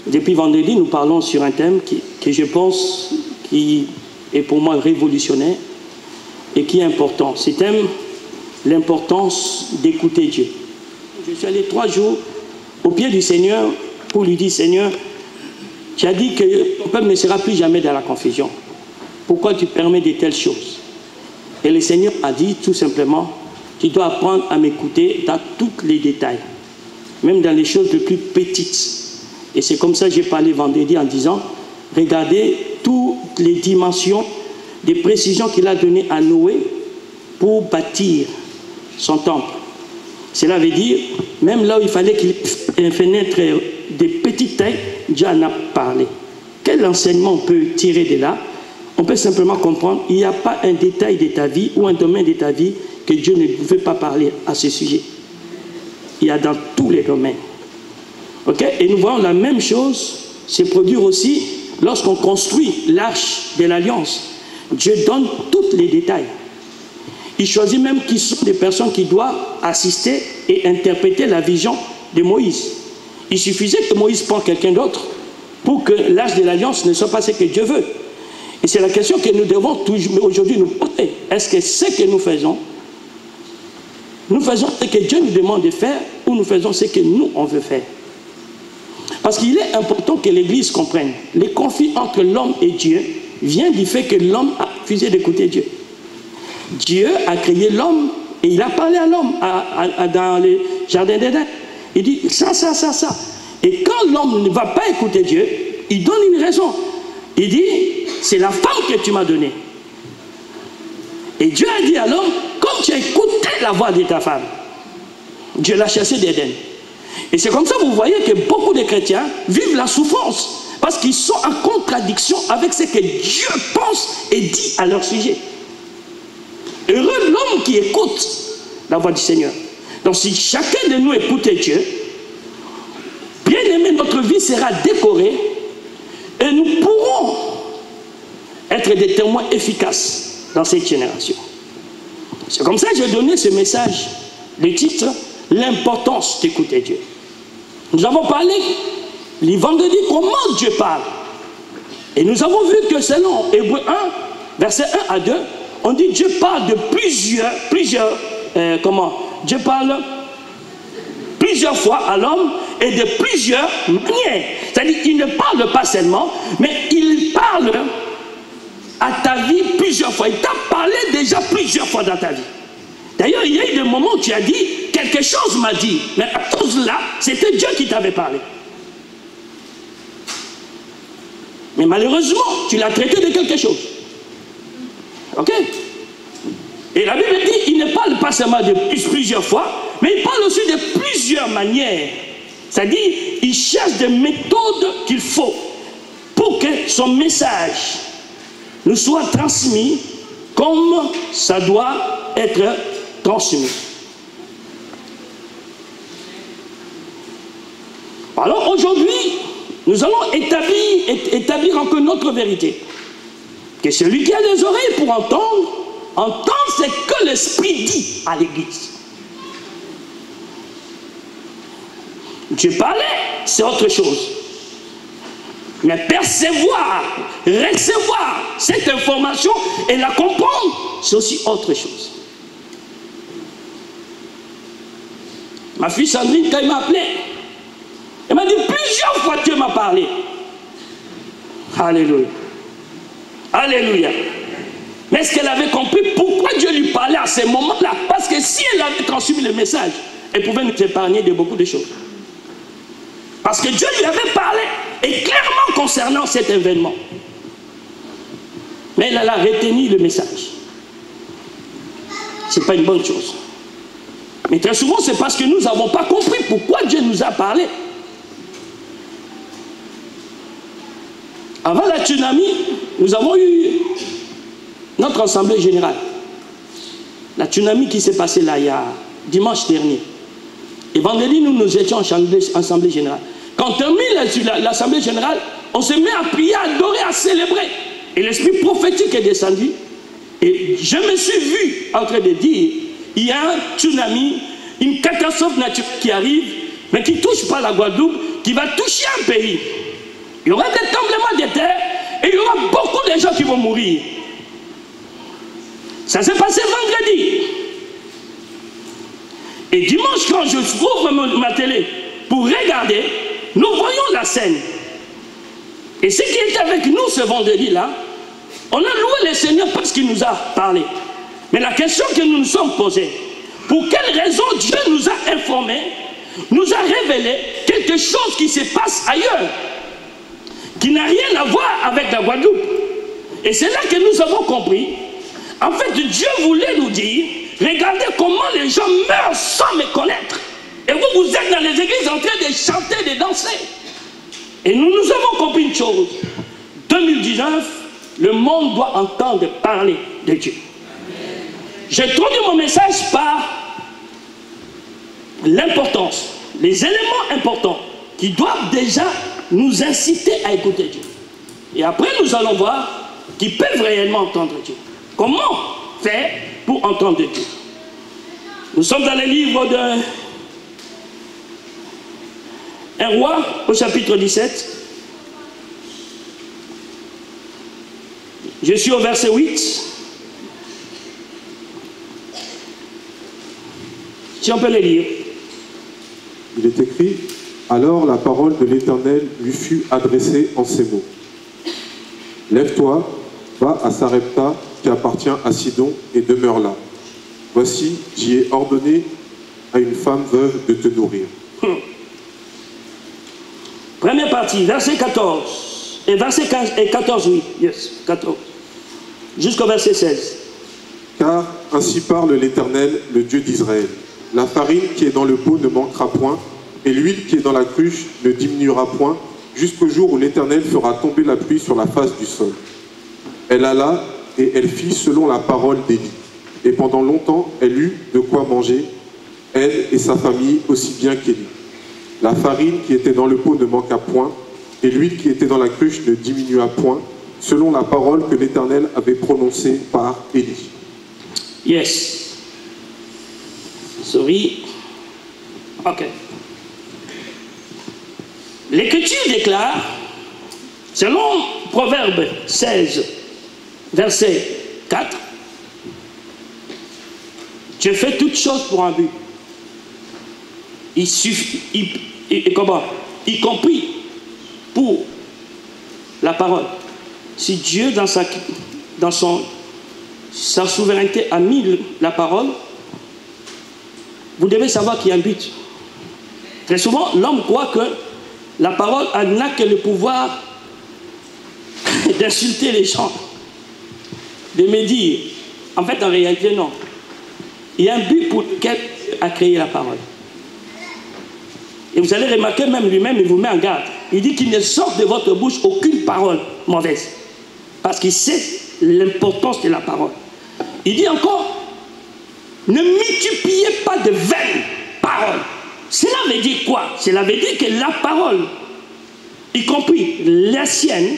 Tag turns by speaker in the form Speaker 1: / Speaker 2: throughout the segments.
Speaker 1: Depuis vendredi, nous parlons sur un thème que je pense qui est pour moi révolutionnaire et qui est important. Ce thème, l'importance d'écouter Dieu. Je suis allé 3 jours au pied du Seigneur pour lui dire, Seigneur, tu as dit que ton peuple ne sera plus jamais dans la confusion. Pourquoi tu permets de telles choses? Et le Seigneur a dit tout simplement, tu dois apprendre à m'écouter dans tous les détails, même dans les choses les plus petites. Et c'est comme ça que j'ai parlé vendredi en disant, regardez toutes les dimensions des précisions qu'il a données à Noé pour bâtir son temple. Cela veut dire, même là où il fallait qu'il ait fait naître des petites tailles, Dieu en a parlé. Quel enseignement on peut tirer de là? On peut simplement comprendre, il n'y a pas un détail de ta vie ou un domaine de ta vie que Dieu ne pouvait pas parler à ce sujet. Il y a dans tous les domaines. Okay? Et nous voyons la même chose se produire aussi lorsqu'on construit l'arche de l'Alliance. Dieu donne tous les détails. Il choisit même qui sont des personnes qui doivent assister et interpréter la vision de Moïse. Il suffisait que Moïse prenne quelqu'un d'autre pour que l'arche de l'Alliance ne soit pas ce que Dieu veut. Et c'est la question que nous devons toujours aujourd'hui nous poser. Est-ce que ce que nous faisons ce que Dieu nous demande de faire ou nous faisons ce que nous, on veut faire? Parce qu'il est important que l'Église comprenne. Les conflits entre l'homme et Dieu viennent du fait que l'homme a refusé d'écouter Dieu. Dieu a créé l'homme et il a parlé à l'homme dans le jardin d'Éden. Il dit ça. Et quand l'homme ne va pas écouter Dieu, il donne une raison. Il dit, c'est la femme que tu m'as donnée. Et Dieu a dit à l'homme, comme tu as écouté la voix de ta femme, Dieu l'a chassé d'Éden. Et c'est comme ça que vous voyez que beaucoup de chrétiens vivent la souffrance parce qu'ils sont en contradiction avec ce que Dieu pense et dit à leur sujet. Heureux l'homme qui écoute la voix du Seigneur. Donc si chacun de nous écoutait Dieu, bien aimé, notre vie sera décorée et nous pourrons être des témoins efficaces dans cette génération. C'est comme ça que j'ai donné ce message, le titre, l'importance d'écouter Dieu. Nous avons parlé le vendredi comment Dieu parle. Et nous avons vu que selon Hébreux 1, versets 1 à 2, on dit Dieu parle de Dieu parle plusieurs fois à l'homme et de plusieurs manières. C'est-à-dire qu'il ne parle pas seulement, mais il parle à ta vie plusieurs fois. Il t'a parlé déjà plusieurs fois dans ta vie. D'ailleurs, il y a eu des moments où tu as dit, quelque chose m'a dit, mais à cause de là, c'était Dieu qui t'avait parlé. Mais malheureusement, tu l'as traité de quelque chose. Ok? Et la Bible dit, il ne parle pas seulement de plusieurs fois, mais il parle aussi de plusieurs manières. C'est-à-dire, il cherche des méthodes qu'il faut pour que son message nous soit transmis comme ça doit être transmis. Alors aujourd'hui, nous allons établir encore notre vérité. Que celui qui a des oreilles pour entendre ce que l'Esprit dit à l'Église. Dieu parlait, c'est autre chose. Mais percevoir, recevoir cette information et la comprendre, c'est aussi autre chose. Ma fille Sandrine, quand elle m'a appelé, elle m'a dit plusieurs fois Dieu m'a parlé. Alléluia. Alléluia. Mais est-ce qu'elle avait compris pourquoi Dieu lui parlait à ces moments-là? Parce que si elle avait transmis le message, elle pouvait nous épargner de beaucoup de choses. Parce que Dieu lui avait parlé, et clairement concernant cet événement. Mais elle a retenu le message. Ce n'est pas une bonne chose. Mais très souvent, c'est parce que nous n'avons pas compris pourquoi Dieu nous a parlé. Avant la tsunami, nous avons eu notre assemblée générale. La tsunami qui s'est passée là, il y a dimanche dernier. Et vendredi, nous étions en assemblée générale. Quand on termine l'assemblée générale, on se met à prier, à adorer, à célébrer. Et l'esprit prophétique est descendu. Et je me suis vu en train de dire, il y a un tsunami, une catastrophe naturelle qui arrive, mais qui ne touche pas la Guadeloupe, qui va toucher un pays. Il y aura des tremblements de terre et il y aura beaucoup de gens qui vont mourir. Ça s'est passé vendredi. Et dimanche, quand je ouvre ma télé pour regarder, nous voyons la scène. Et ce qui est avec nous ce vendredi-là, on a loué le Seigneur parce qu'il nous a parlé. Mais la question que nous nous sommes posée, pour quelle raison Dieu nous a informés, nous a révélé quelque chose qui se passe ailleurs, qui n'a rien à voir avec la Guadeloupe. Et c'est là que nous avons compris. En fait, Dieu voulait nous dire, regardez comment les gens meurent sans me connaître. Et vous, vous êtes dans les églises en train de chanter, de danser. Et nous avons compris une chose. 2019, le monde doit entendre parler de Dieu. J'ai traduit mon message par l'importance, les éléments importants qui doivent déjà nous inciter à écouter Dieu. Et après, nous allons voir qui peuvent réellement entendre Dieu. Comment faire pour entendre Dieu? Nous sommes dans le livre de 1 Roi, au chapitre 17. Je suis au verset 8. Si on peut le lire.
Speaker 2: Il est écrit, alors la parole de l'Éternel lui fut adressée en ces mots. Lève-toi, va à Sarepta, qui appartient à Sidon, et demeure là. Voici, j'y ai ordonné à une femme veuve de te nourrir.
Speaker 1: Première partie, verset 14. Et verset 15 et 14, oui. Yes, 14. Jusqu'au verset 16.
Speaker 2: Car ainsi parle l'Éternel, le Dieu d'Israël. La farine qui est dans le pot ne manquera point, et l'huile qui est dans la cruche ne diminuera point, jusqu'au jour où l'Éternel fera tomber la pluie sur la face du sol. Elle alla, et elle fit selon la parole d'Élie. Et pendant longtemps, elle eut de quoi manger, elle et sa famille aussi bien qu'Élie. La farine qui était dans le pot ne manqua point, et l'huile qui était dans la cruche ne diminua point, selon la parole que l'Éternel avait prononcée par Élie.
Speaker 1: Yes. Sorry. Ok. L'Écriture déclare, selon Proverbe 16, verset 4, Dieu fait toutes choses pour un but. Il suffit, comment? Y compris pour la parole. Si Dieu, dans sa souveraineté, a mis la parole, vous devez savoir qu'il y a un but. Très souvent, l'homme croit que la parole n'a que le pouvoir d'insulter les gens, de me dire. En fait, en réalité, non. Il y a un but pour lequel Dieu a créé la parole. Et vous allez remarquer, même lui-même, il vous met en garde. Il dit qu'il ne sort de votre bouche aucune parole mauvaise. Parce qu'il sait l'importance de la parole. Il dit encore, ne multipliez pas de vaines paroles. Cela veut dire quoi? Cela veut dire que la parole, y compris la sienne,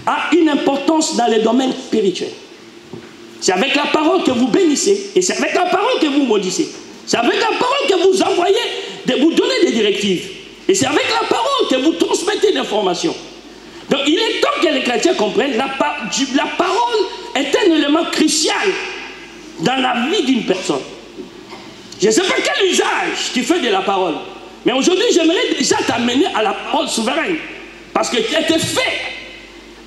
Speaker 1: a une importance dans les domaines spirituels. C'est avec la parole que vous bénissez et c'est avec la parole que vous maudissez. C'est avec la parole que vous envoyez, vous donnez des directives. Et c'est avec la parole que vous transmettez l'information. Donc il est temps que les chrétiens comprennent la parole est un élément crucial dans la vie d'une personne. Je ne sais pas quel usage tu fais de la parole. Mais aujourd'hui, j'aimerais déjà t'amener à la parole souveraine. Parce que tu as été fait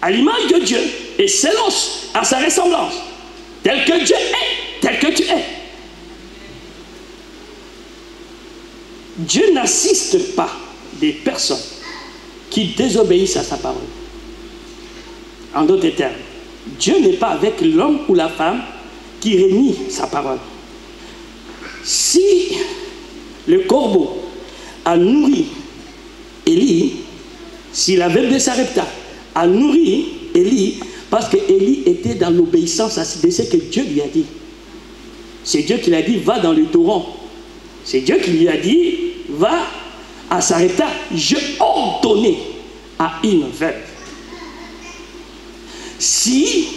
Speaker 1: à l'image de Dieu et selon à sa ressemblance. Tel que Dieu est, tel que tu es. Dieu n'assiste pas des personnes qui désobéissent à sa parole. En d'autres termes, Dieu n'est pas avec l'homme ou la femme qui renie sa parole. Si le corbeau a nourri Élie, si la veuve de Sarepta a nourri Élie, parce qu'Élie était dans l'obéissance à ce que Dieu lui a dit. C'est Dieu qui lui a dit, va dans le torrent. C'est Dieu qui lui a dit, va à Sarepta. Je ordonnais à une veuve. Si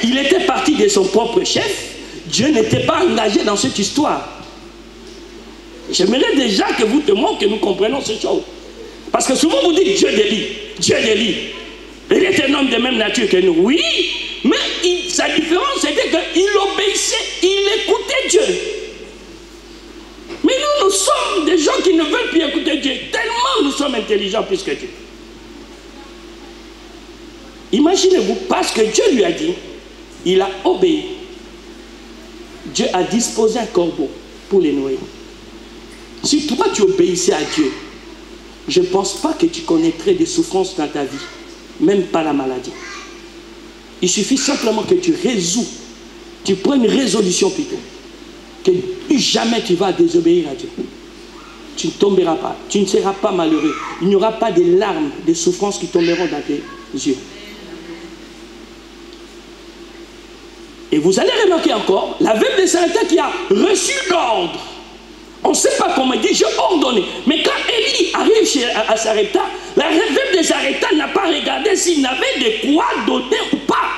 Speaker 1: il était parti de son propre chef, Dieu n'était pas engagé dans cette histoire. J'aimerais déjà que vous te montrez que nous comprenons ces choses. Parce que souvent vous dites Dieu d'Élie. Dieu d'Élie. Il était un homme de même nature que nous. Oui, mais sa différence c'était qu'il obéissait, il écoutait Dieu. Mais nous sommes des gens qui ne veulent plus écouter Dieu. Tellement nous sommes intelligents plus que Dieu. Imaginez-vous, parce que Dieu lui a dit, il a obéi. Dieu a disposé un corbeau pour les noyer. Si toi tu obéissais à Dieu, je ne pense pas que tu connaîtrais des souffrances dans ta vie, même pas la maladie. Il suffit simplement que tu résous, tu prends une résolution plutôt, que plus jamais tu vas désobéir à Dieu. Tu ne tomberas pas, tu ne seras pas malheureux. Il n'y aura pas de larmes, de souffrances qui tomberont dans tes yeux. Et vous allez remarquer encore, la veuve de Sarepta qui a reçu l'ordre. On ne sait pas comment il dit, j'ai ordonné. Mais quand Élie arrive à Sarepta, la veuve de Sarepta n'a pas regardé s'il n'avait de quoi donner ou pas.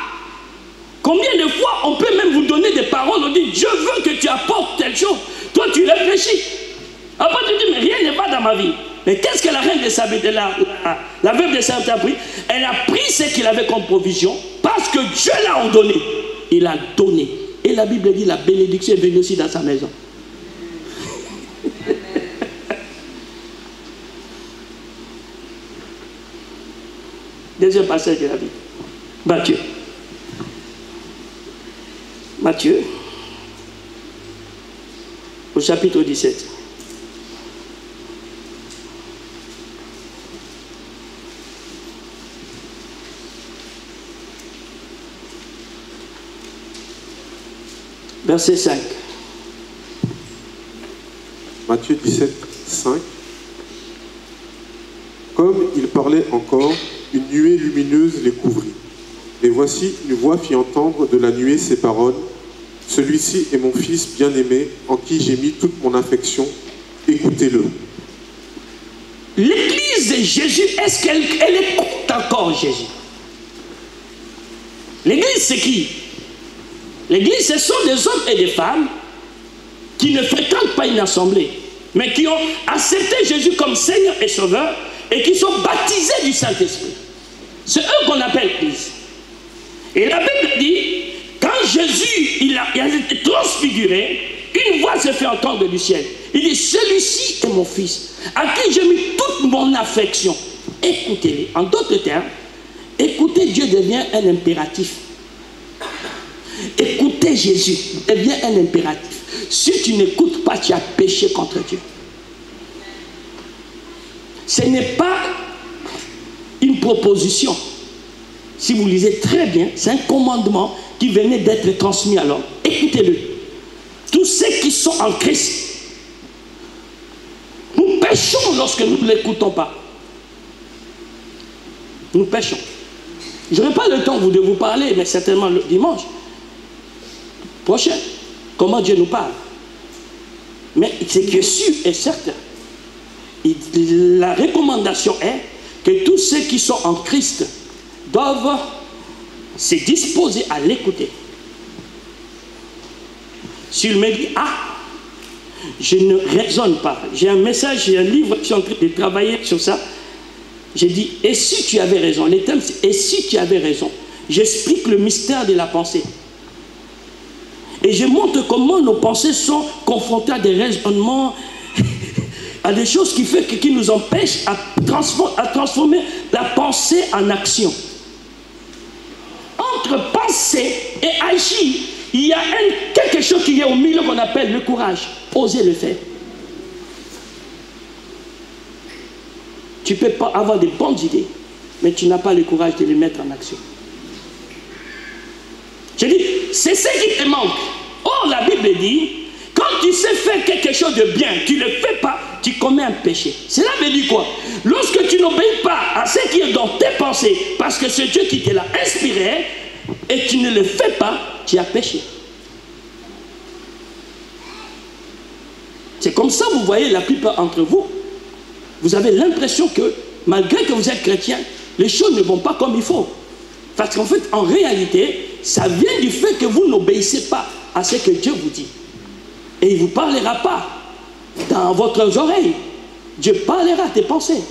Speaker 1: Combien de fois on peut même vous donner des paroles, on dit, je veux que tu apportes telle chose. Toi tu réfléchis. Après tu dis, mais rien n'est pas dans ma vie. Mais qu'est-ce que la reine de Sarepta, la veuve de Sarepta a pris? Elle a pris ce qu'il avait comme provision parce que Dieu l'a ordonné. Il a donné. Et la Bible dit la bénédiction est venue aussi dans sa maison. Deuxième passage de la Bible. Matthieu. Matthieu. Au chapitre 17. Verset 5.
Speaker 2: Matthieu 17, 5. Comme il parlait encore, une nuée lumineuse les couvrit. Et voici, une voix fit entendre de la nuée ces paroles. Celui-ci est mon fils bien-aimé, en qui j'ai mis toute mon affection. Écoutez-le.
Speaker 1: L'église de Jésus, est-ce qu'elle écoute encore Jésus? L'église, c'est qui? L'église, ce sont des hommes et des femmes qui ne fréquentent pas une assemblée, mais qui ont accepté Jésus comme Seigneur et Sauveur et qui sont baptisés du Saint-Esprit. C'est eux qu'on appelle l'Église. Et la Bible dit, quand Jésus il a été transfiguré, une voix se fait entendre du ciel. Il dit, celui-ci est mon fils, à qui j'ai mis toute mon affection. Écoutez-le. En d'autres termes, écouter Dieu devient un impératif. Écouter Jésus devient un impératif. Si tu n'écoutes pas, tu as péché contre Dieu. Ce n'est pas une proposition. Si vous lisez très bien, c'est un commandement qui venait d'être transmis à l'homme. Écoutez-le. Tous ceux qui sont en Christ, nous péchons lorsque nous ne l'écoutons pas. Nous péchons. Je n'aurai pas le temps de vous parler, mais certainement le dimanche prochain, comment Dieu nous parle. Mais ce qui est sûr et certain, la recommandation est que tous ceux qui sont en Christ doivent se disposer à l'écouter. S'il me dit, ah, je ne raisonne pas, j'ai un message, j'ai un livre, je suis en train de travailler sur ça, j'ai dit, et si tu avais raison, les thèmes c'est, et si tu avais raison, j'explique le mystère de la pensée. Et je montre comment nos pensées sont confrontées à des raisonnements, à des choses qui nous empêchent à transformer la pensée en action. Entre penser et agir, il y a quelque chose qui est au milieu qu'on appelle le courage. Oser le faire. Tu peux pas avoir de bonnes idées, mais tu n'as pas le courage de les mettre en action. Je dis, c'est ce qui te manque. Or, la Bible dit, quand tu sais faire quelque chose de bien, tu ne le fais pas, tu commets un péché. Cela veut dire quoi? Lorsque tu n'obéis pas à ce qui est dans tes pensées, parce que c'est Dieu qui te l'a inspiré, et tu ne le fais pas, tu as péché. C'est comme ça, vous voyez, la plupart d'entre vous, vous avez l'impression que, malgré que vous êtes chrétien, les choses ne vont pas comme il faut. Parce qu'en fait, en réalité, ça vient du fait que vous n'obéissez pas à ce que Dieu vous dit. Et il ne vous parlera pas dans votre oreille. Dieu parlera tes pensées.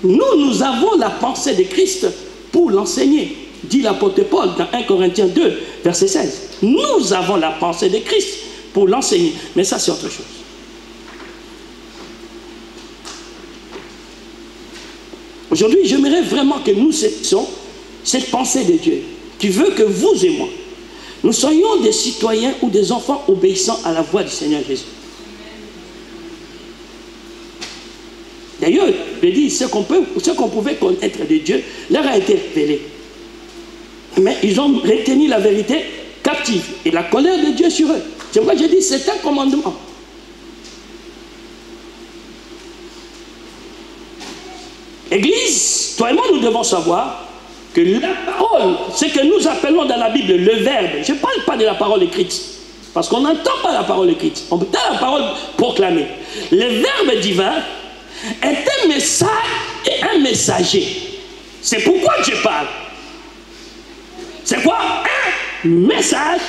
Speaker 1: Nous avons la pensée de Christ pour l'enseigner, dit l'apôtre Paul dans 1 Corinthiens 2, verset 16. Nous avons la pensée de Christ pour l'enseigner. Mais ça, c'est autre chose. Aujourd'hui, j'aimerais vraiment que nous cessions cette pensée de Dieu qui veut que vous et moi, nous soyons des citoyens ou des enfants obéissants à la voix du Seigneur Jésus. D'ailleurs, je dis, ce qu'on pouvait connaître de Dieu leur a été révélé. Mais ils ont retenu la vérité captive et la colère de Dieu sur eux. C'est pourquoi je dis, c'est un commandement. Église, toi et moi, nous devons savoir que la parole, ce que nous appelons dans la Bible le verbe, je ne parle pas de la parole écrite, parce qu'on n'entend pas la parole écrite, on entend la parole proclamée. Le verbe divin est un message et un messager. C'est pourquoi je parle. C'est quoi? Un message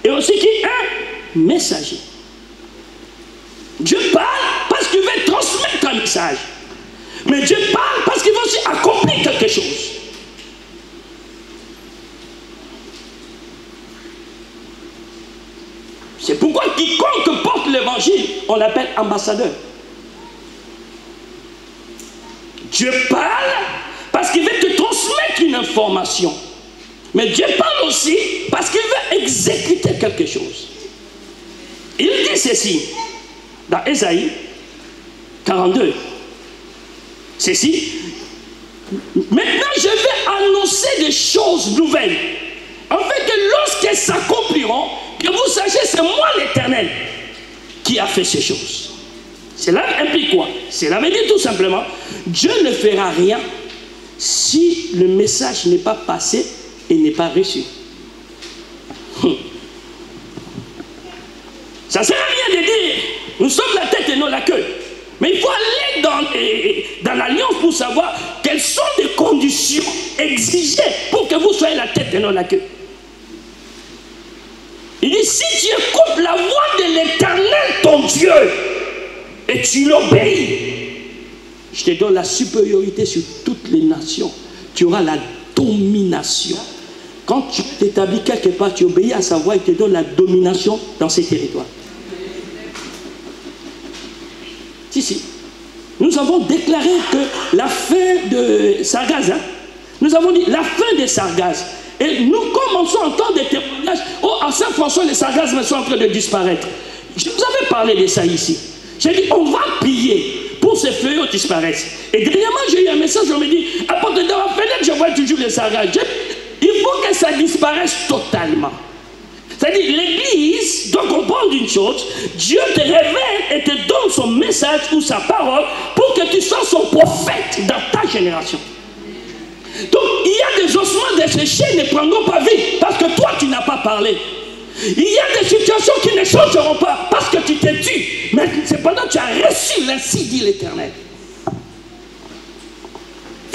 Speaker 1: et aussi qui un messager. Dieu parle parce qu'il veut transmettre un message. Mais Dieu parle parce qu'il veut aussi accomplir quelque chose. C'est pourquoi quiconque porte l'évangile, on l'appelle ambassadeur. Dieu parle parce qu'il veut te transmettre une information. Mais Dieu parle aussi parce qu'il veut exécuter quelque chose. Il dit ceci dans Ésaïe 42. Ceci. Maintenant, je vais annoncer des choses nouvelles. En fait, que lorsqu'elles s'accompliront, que vous sachiez, c'est moi l'Éternel qui a fait ces choses. Cela implique quoi? Cela veut dire tout simplement, Dieu ne fera rien si le message n'est pas passé et n'est pas reçu. Ça ne sert à rien de dire, nous sommes la tête et non la queue. Mais il faut aller dans l'alliance pour savoir quelles sont les conditions exigées pour que vous soyez la tête et non la queue. Il dit, si tu écoutes la voix de l'Éternel, ton Dieu, et tu l'obéis, je te donne la supériorité sur toutes les nations. Tu auras la domination. Quand tu t'établis quelque part, tu obéis à sa voix, il te donne la domination dans ces territoires. Si. Nous avons déclaré que la fin de Sargaz, nous avons dit la fin de Sargaz. Et nous commençons à entendre des témoignages. Oh, à Saint-François, les Sargaz sont en train de disparaître. Je vous avais parlé de ça ici. J'ai dit, on va prier pour ces feuilles qui disparaissent. Et dernièrement, j'ai eu un message, on me dit, à porte de la fenêtre, je vois toujours les Sargaz. Il faut que ça disparaisse totalement. C'est-à-dire, l'Église doit comprendre une chose, Dieu te révèle et te donne son message ou sa parole pour que tu sois son prophète dans ta génération. Donc, il y a des ossements desséchés ne prendront pas vie parce que toi, tu n'as pas parlé. Il y a des situations qui ne changeront pas parce que tu t'es tu. Mais cependant, tu as reçu l'ainsi dit l'Éternel.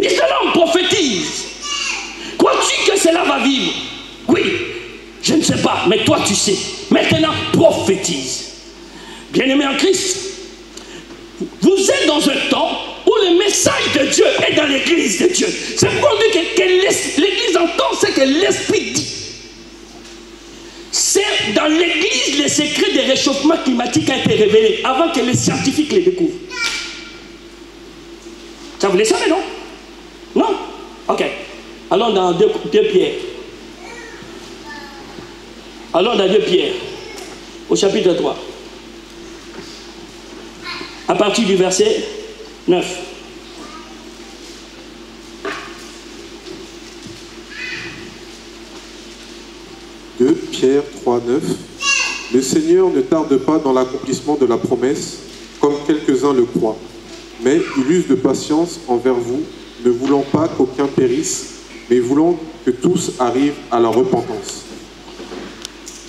Speaker 1: Fils de l'homme, prophétise. Crois-tu que cela va vivre? Oui. Je ne sais pas, mais toi tu sais. Maintenant, prophétise. Bien-aimés en Christ, vous êtes dans un temps où le message de Dieu est dans l'église de Dieu. C'est pour dire que l'église entend ce que l'Esprit dit. C'est dans l'église le secret des réchauffements climatiques a été révélé avant que les scientifiques les découvrent. Ça vous le savez, non? Non? Ok. Allons dans 2 Pierre. Allons dans 2 Pierre, au chapitre 3. À partir du verset 9.
Speaker 2: De Pierre 3, 9. Le Seigneur ne tarde pas dans l'accomplissement de la promesse, comme quelques-uns le croient, mais il use de patience envers vous, ne voulant pas qu'aucun périsse, mais voulant que tous arrivent à la repentance.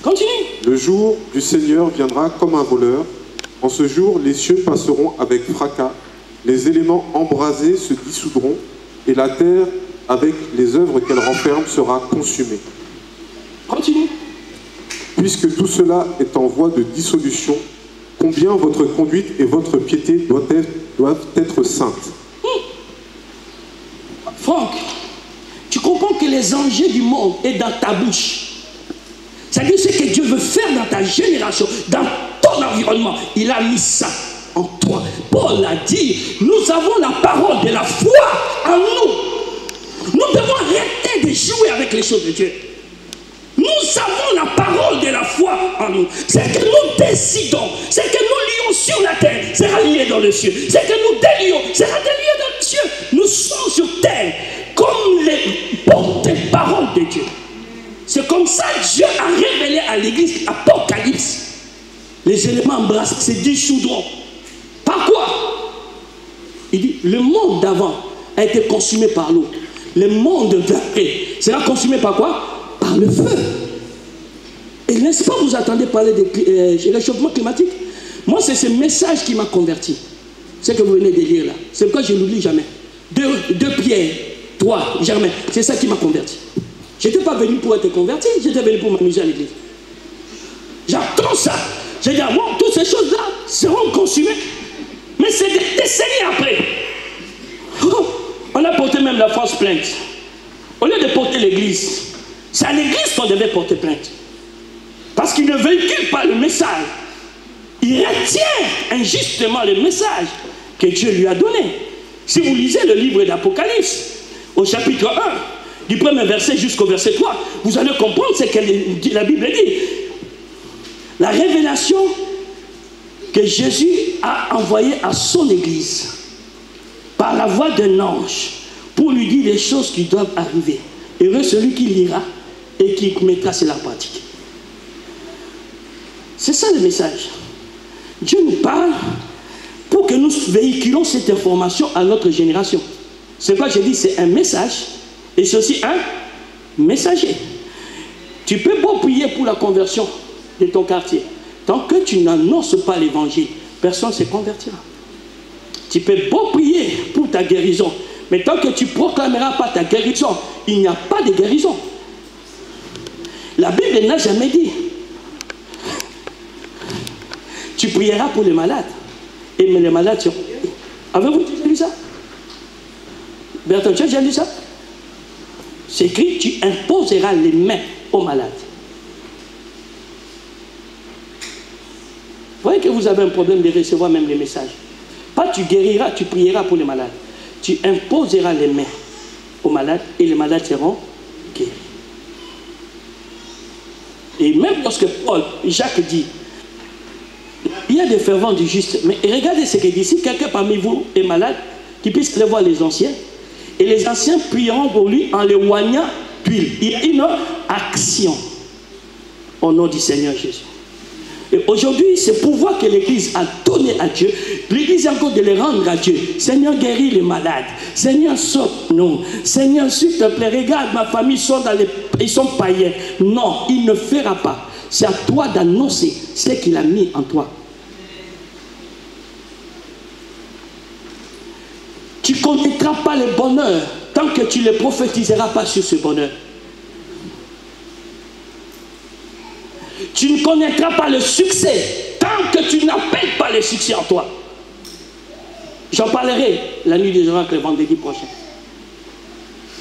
Speaker 1: Continue.
Speaker 2: Le jour du Seigneur viendra comme un voleur. En ce jour, les cieux passeront avec fracas, les éléments embrasés se dissoudront, et la terre, avec les œuvres qu'elle renferme, sera consumée.
Speaker 1: Continue.
Speaker 2: Puisque tout cela est en voie de dissolution, combien votre conduite et votre piété doivent être saintes.
Speaker 1: Franck, tu comprends que les enjeux du monde sont dans ta bouche. C'est-à-dire ce que Dieu veut faire dans ta génération, dans ton environnement. Il a mis ça en toi. Paul a dit, nous avons la parole de la foi en nous. Nous devons arrêter de jouer avec les choses de Dieu. Nous avons la parole de la foi en nous. C'est que nous décidons, c'est que nous lions sur la terre, sera lié dans le ciel. C'est que nous délions, sera délié dans le ciel. Nous sommes sur terre comme les porte-paroles de Dieu. C'est comme ça que Dieu a révélé à l'église Apocalypse. Les éléments embrassés, c'est 10 soudrons. Par quoi? Il dit, le monde d'avant a été consumé par l'eau. Le monde d'après sera consumé par quoi? Par le feu. Et n'est-ce pas, vous attendez parler de réchauffement climatique? Moi, c'est ce message qui m'a converti. Ce que vous venez de lire là. C'est pourquoi je ne l'oublie jamais. 2 Pierre 3, jamais. C'est ça qui m'a converti. Je n'étais pas venu pour être converti, j'étais venu pour m'amuser à l'église. J'attends ça. Je dis, bon, toutes ces choses-là seront consumées. Mais c'est des décennies après. Oh, on a porté même la France plainte. Au lieu de porter l'église, c'est à l'église qu'on devait porter plainte. Parce qu'il ne véhicule pas le message. Il retient injustement le message que Dieu lui a donné. Si vous lisez le livre d'Apocalypse, au chapitre 1, du premier verset jusqu'au verset 3, vous allez comprendre ce que la Bible dit. La révélation que Jésus a envoyée à son église par la voix d'un ange pour lui dire les choses qui doivent arriver. Heureux celui qui lira et qui mettra cela en pratique. C'est ça le message. Dieu nous parle pour que nous véhiculons cette information à notre génération. C'est quoi je dis, c'est un message et c'est aussi un messager. Tu peux pas prier pour la conversion de ton quartier. Tant que tu n'annonces pas l'évangile, personne ne se convertira. Tu peux pas prier pour ta guérison, mais tant que tu ne proclameras pas ta guérison, il n'y a pas de guérison. La Bible n'a jamais dit. Tu prieras pour les malades, et les malades seront guéris. Avez-vous déjà lu ça? Bertrand, tu as déjà lu ça? C'est écrit, tu imposeras les mains aux malades. Vous voyez que vous avez un problème de recevoir même les messages. Pas tu guériras, tu prieras pour les malades. Tu imposeras les mains aux malades et les malades seront guéris. Et même lorsque Jacques dit, il y a des fervents du juste, mais regardez ce qu'il dit, si quelqu'un parmi vous est malade, qu'il puisse aller voir les anciens, et les anciens prieront pour lui en le oignant d'huile. Il y a une action au nom du Seigneur Jésus. Et aujourd'hui, ce pouvoir que l'Église a donné à Dieu, l'Église a encore de le rendre à Dieu. Seigneur, guéris les malades. Seigneur, sauve-nous. Seigneur, s'il te plaît, regarde, ma famille, ils sont païens. Non, il ne fera pas. C'est à toi d'annoncer ce qu'il a mis en toi. Tu ne connaîtras pas le bonheur tant que tu ne le prophétiseras pas sur ce bonheur. Tu ne connaîtras pas le succès tant que tu n'appelles pas le succès en toi. J'en parlerai la nuit des oracles le vendredi prochain.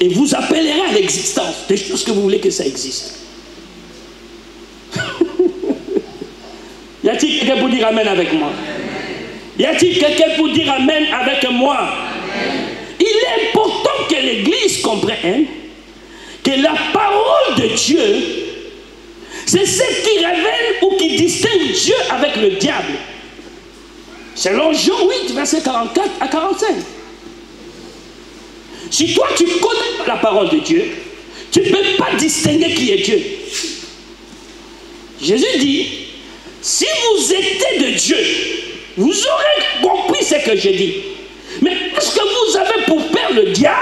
Speaker 1: Et vous appellerez à l'existence des choses que vous voulez que ça existe. Y a-t-il quelqu'un pour dire amen avec moi? Y a-t-il quelqu'un pour dire amen avec moi? Il est important que l'Église comprenne que la parole de Dieu, c'est ce qui révèle ou qui distingue Dieu avec le diable. Selon Jean 8, verset 44 à 45. Si toi tu connais la parole de Dieu, tu ne peux pas distinguer qui est Dieu. Jésus dit, si vous étiez de Dieu, vous aurez compris ce que j'ai dit. Mais est-ce que vous avez pour père le diable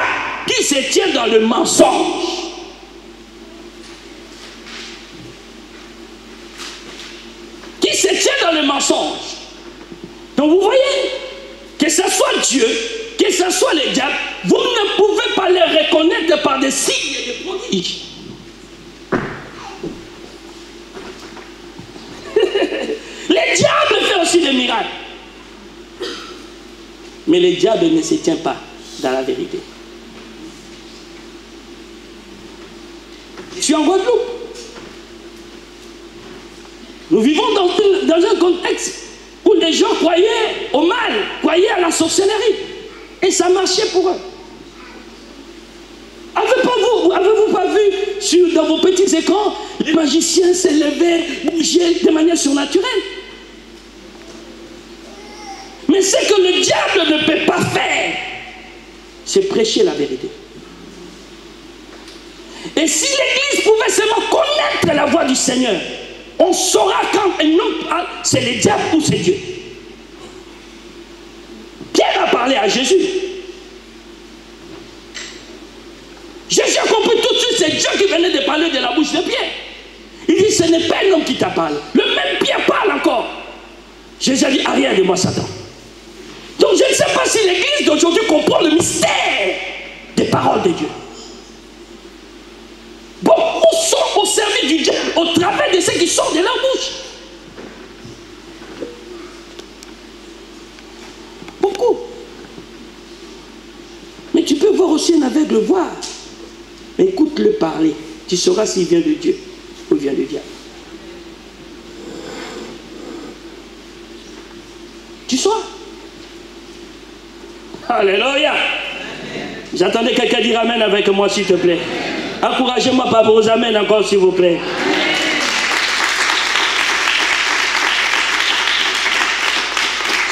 Speaker 1: qui se tient dans le mensonge? Qui se tient dans le mensonge? Donc vous voyez, que ce soit Dieu, que ce soit le diable, vous ne pouvez pas les reconnaître par des signes et des prodiges. Le diable fait aussi des miracles. Mais le diable ne se tient pas dans la vérité. Je suis en Guadeloupe. Nous vivons dans un contexte où les gens croyaient au mal, croyaient à la sorcellerie. Et ça marchait pour eux. Avez-vous pas vu dans vos petits écrans, les magiciens s'élevaient, bougeaient de manière surnaturelle? Mais ce que le diable ne peut pas faire, c'est prêcher la vérité. Et si l'Église pouvait seulement connaître la voix du Seigneur, on saura quand un homme parle, c'est le diable ou c'est Dieu. Pierre a parlé à Jésus. Jésus a compris tout de suite, c'est Dieu qui venait de parler de la bouche de Pierre. Il dit, ce n'est pas un homme qui t'a parlé. Le même Pierre parle encore. Jésus a dit, arrière de moi, Satan. Donc je ne sais pas si l'Église d'aujourd'hui comprend le mystère des paroles de Dieu. Beaucoup sont au service du diable au travers de ce qui sort de leur bouche. Beaucoup. Mais tu peux voir aussi un aveugle voir. Écoute-le parler. Tu sauras s'il vient de Dieu ou vient du diable. Tu sauras. Alléluia. J'attendais quelqu'un dire amen avec moi, s'il te plaît. Encouragez-moi par vos amens encore, s'il vous plaît.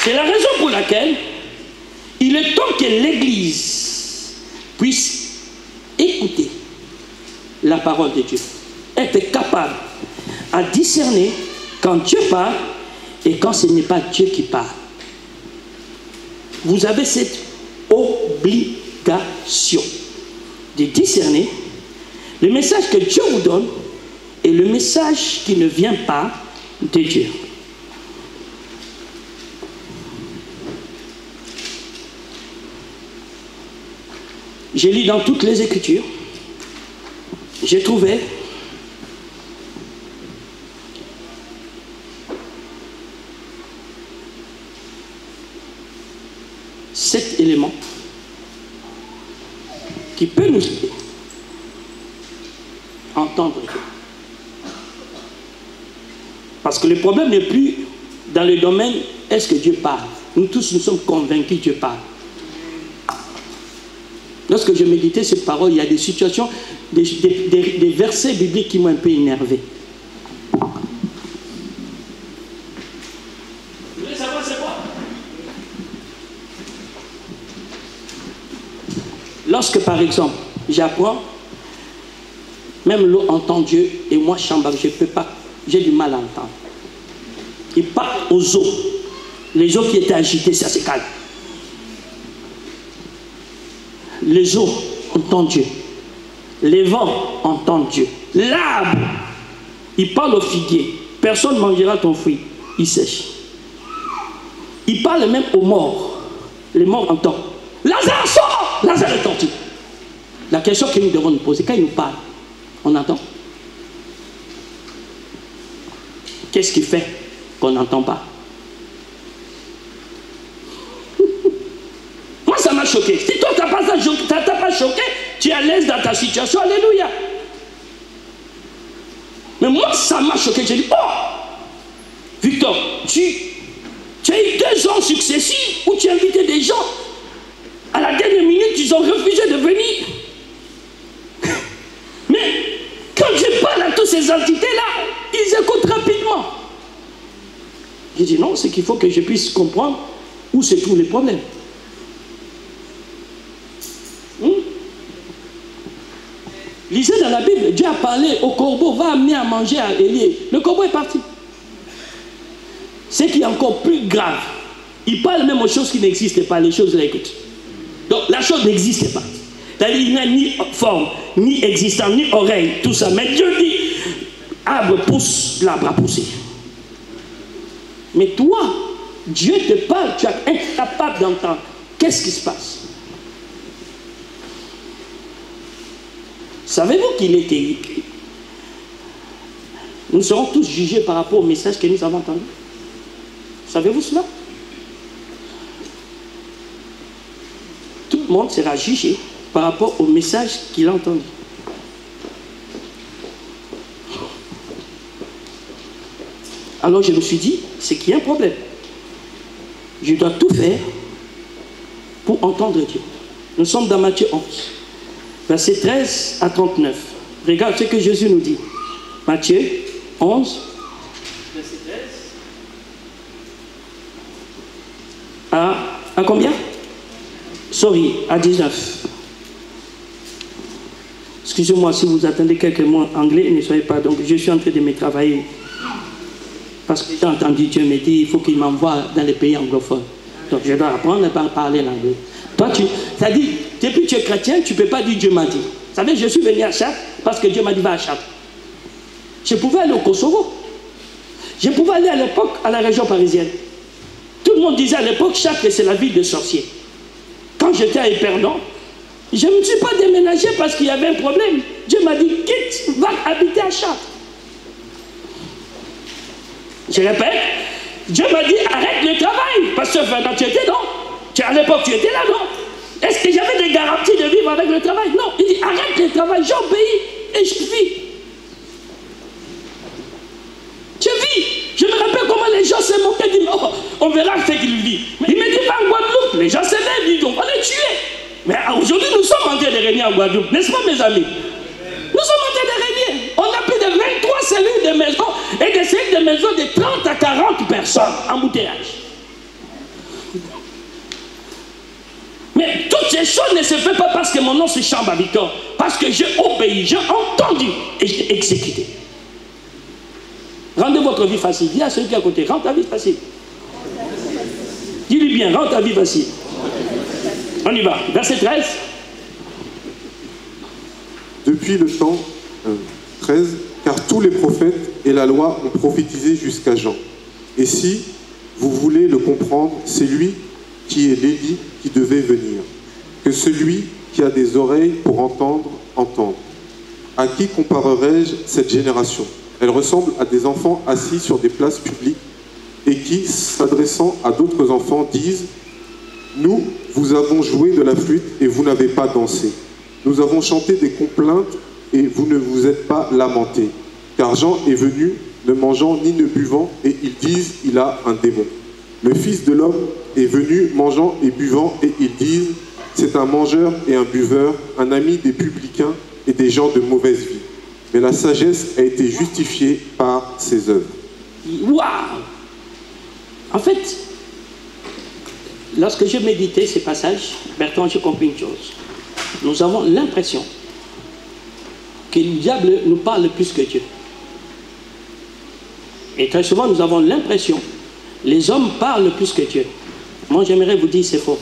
Speaker 1: C'est la raison pour laquelle il est temps que l'Église puisse écouter la parole de Dieu. Être capable à discerner quand Dieu parle et quand ce n'est pas Dieu qui parle. Vous avez cette obligation de discerner le message que Dieu vous donne et le message qui ne vient pas de Dieu. J'ai lu dans toutes les Écritures, j'ai trouvé cet élément qui peut nous aider à entendre Dieu. Parce que le problème n'est plus dans le domaine est-ce que Dieu parle. Nous tous, nous sommes convaincus que Dieu parle. Lorsque je méditais cette parole, il y a des situations, des versets bibliques qui m'ont un peu énervé. Vous voulez savoir c'est quoi? Lorsque par exemple, j'apprends, même l'eau entend Dieu et moi, Chambak, je ne peux pas, j'ai du mal à entendre. Il parle aux eaux. Les eaux qui étaient agitées, ça se calme. Les eaux entendent Dieu. Les vents entendent Dieu. L'arbre, il parle au figuier. Personne ne mangera ton fruit. Il sèche. Il parle même aux morts. Les morts entendent. Lazare sort. Lazare est sorti. La question que nous devons nous poser, quand il nous parle, on entend. Qu'est-ce qui fait qu'on n'entend pas? Moi, ça m'a choqué. Si toi, tu n'as pas choqué, tu es à l'aise dans ta situation. Alléluia. Mais moi, ça m'a choqué. J'ai dit, oh, Victor, tu as eu 2 ans successifs où tu as invité des gens. À la dernière minute, ils ont refusé de venir. Mais quand je parle à toutes ces entités-là, ils écoutent rapidement. J'ai dit non, c'est qu'il faut que je puisse comprendre où se trouvent les problèmes. Lisez dans la Bible, Dieu a parlé au corbeau, va amener à manger à Élie. Le corbeau est parti. Ce qui est encore plus grave, il parle même aux choses qui n'existent pas, les choses là écoutent. Donc la chose n'existe pas. Il n'y a ni forme, ni existence, ni oreille, tout ça. Mais Dieu dit, arbre pousse, l'arbre a poussé. Mais toi, Dieu te parle, tu es incapable d'entendre. Qu'est-ce qui se passe? Savez-vous qu'il est écrit? Nous serons tous jugés par rapport au message que nous avons entendu. Savez-vous cela? Tout le monde sera jugé par rapport au message qu'il a entendu. Alors je me suis dit, c'est qu'il y a un problème. Je dois tout faire pour entendre Dieu. Nous sommes dans Matthieu 11, versets 13 à 39. Regarde ce que Jésus nous dit. Matthieu 11, verset 13 à combien? Sorry, à 19. Excusez-moi si vous attendez quelques mots anglais, ne soyez pas. Donc je suis en train de me travailler. Parce que j'ai entendu Dieu me dire, il faut qu'il m'envoie dans les pays anglophones. Donc je dois apprendre à parler l'anglais. Toi, ça dit, depuis que tu es chrétien, tu ne peux pas dire Dieu m'a dit. Vous savez, je suis venu à Chartres parce que Dieu m'a dit va à Chartres. Je pouvais aller au Kosovo. Je pouvais aller à l'époque à la région parisienne. Tout le monde disait à l'époque, Chartres c'est la ville des sorciers. Quand j'étais à Éperdon, je ne me suis pas déménagé parce qu'il y avait un problème. Dieu m'a dit, quitte, va habiter à Chartres. Je répète, Dieu m'a dit, arrête le travail. Pasteur Fernand, tu étais non? À l'époque, tu étais là, non? Est-ce que j'avais des garanties de vivre avec le travail? Non. Il dit, arrête le travail, j'obéis et je vis. Je vis. Je me rappelle comment les gens se moquaient, ils disent, oh, on verra ce qu'il vit. Mais il me dit, pas en Guadeloupe. Les gens se lèvent, ils disent, on va les tuer. Mais aujourd'hui, nous sommes en train de régner en Guadeloupe, n'est-ce pas, mes amis? Nous sommes en train de régner. On a plus de 23 cellules de maisons et des cellules de maisons de 30 à 40 personnes en embouteillage. Mais toutes ces choses ne se font pas parce que mon nom c'est Chamba Victor. Parce que j'ai obéi, j'ai entendu et j'ai exécuté. Rendez votre vie facile. Dis à celui qui est à côté, rends ta vie facile. Dis-lui bien, rends ta vie facile. On y va. Verset 13.
Speaker 2: Depuis le temps 13, car tous les prophètes et la loi ont prophétisé jusqu'à Jean. Et si vous voulez le comprendre, c'est lui qui est l'Élie qui devait venir. Que celui qui a des oreilles pour entendre, entende. À qui comparerai-je cette génération? Elle ressemble à des enfants assis sur des places publiques et qui, s'adressant à d'autres enfants, disent « Nous, vous avons joué de la flûte et vous n'avez pas dansé. Nous avons chanté des complaintes et vous ne vous êtes pas lamentés. Car Jean est venu, ne mangeant ni ne buvant, et ils disent « Il a un démon. » Le Fils de l'homme est venu mangeant et buvant, et ils disent « C'est un mangeur et un buveur, un ami des publicains et des gens de mauvaise vie. » Mais la sagesse a été justifiée par ses œuvres.
Speaker 1: Waouh! En fait, lorsque je méditais ces passages, Bertrand, j'ai compris une chose. Nous avons l'impression que le diable nous parle plus que Dieu. Et très souvent, nous avons l'impression que les hommes parlent plus que Dieu. Moi, j'aimerais vous dire c'est faux.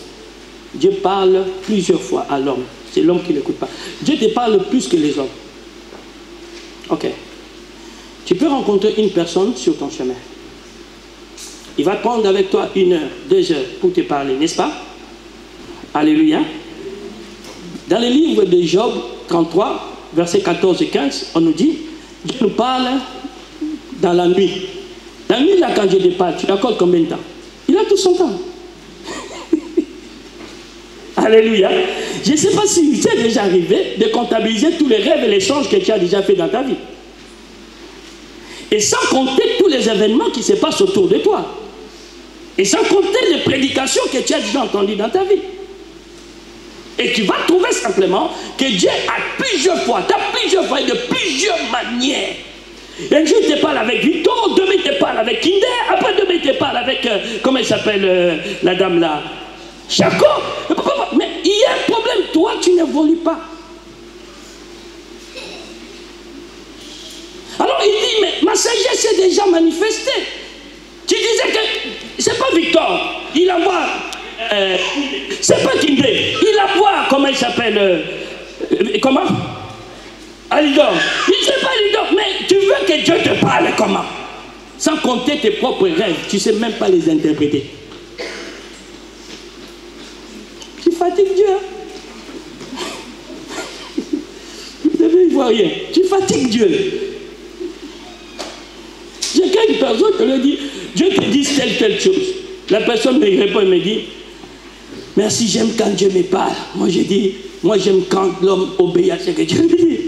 Speaker 1: Dieu parle plusieurs fois à l'homme. C'est l'homme qui ne l'écoute pas. Dieu te parle plus que les hommes. Ok. Tu peux rencontrer une personne sur ton chemin. Il va prendre avec toi 1 heure, 2 heures pour te parler, n'est-ce pas? Alléluia. Dans le livre de Job 33, versets 14 et 15, on nous dit, Dieu nous parle dans la nuit. La nuit, là, quand Dieu te parle, tu l'accordes combien de temps? Il a tout son temps. Alléluia. Je ne sais pas si il t'est déjà arrivé de comptabiliser tous les rêves et les songes que tu as déjà fait dans ta vie. Et sans compter tous les événements qui se passent autour de toi. Et sans compter les prédications que tu as déjà entendues dans ta vie. Et tu vas trouver simplement que Dieu a plusieurs fois, et de plusieurs manières. Un jour, il te parle avec Victor, demain, il te parle avec Kinder, après demain, il te parle avec, comment elle s'appelle, la dame là, Chaco. Mais il y a un problème, toi, tu n'évolues pas. Alors il dit, mais ma sagesse est déjà manifestée. Tu disais que c'est pas Victor, il envoie, c'est pas Kinder, il envoie, comment il s'appelle, comment? Alidor. Il ne sait pas Alidor, mais tu veux que Dieu te parle comment? Sans compter tes propres rêves, tu ne sais même pas les interpréter. Tu fatigues Dieu. Vous devez y voir rien. Tu fatigues Dieu. J'ai une personne qui lui dit, Dieu te dit telle chose. La personne me répond et me dit, merci, j'aime quand Dieu me parle. Moi, j'ai dit, moi, j'aime quand l'homme obéit à ce que Dieu me dit.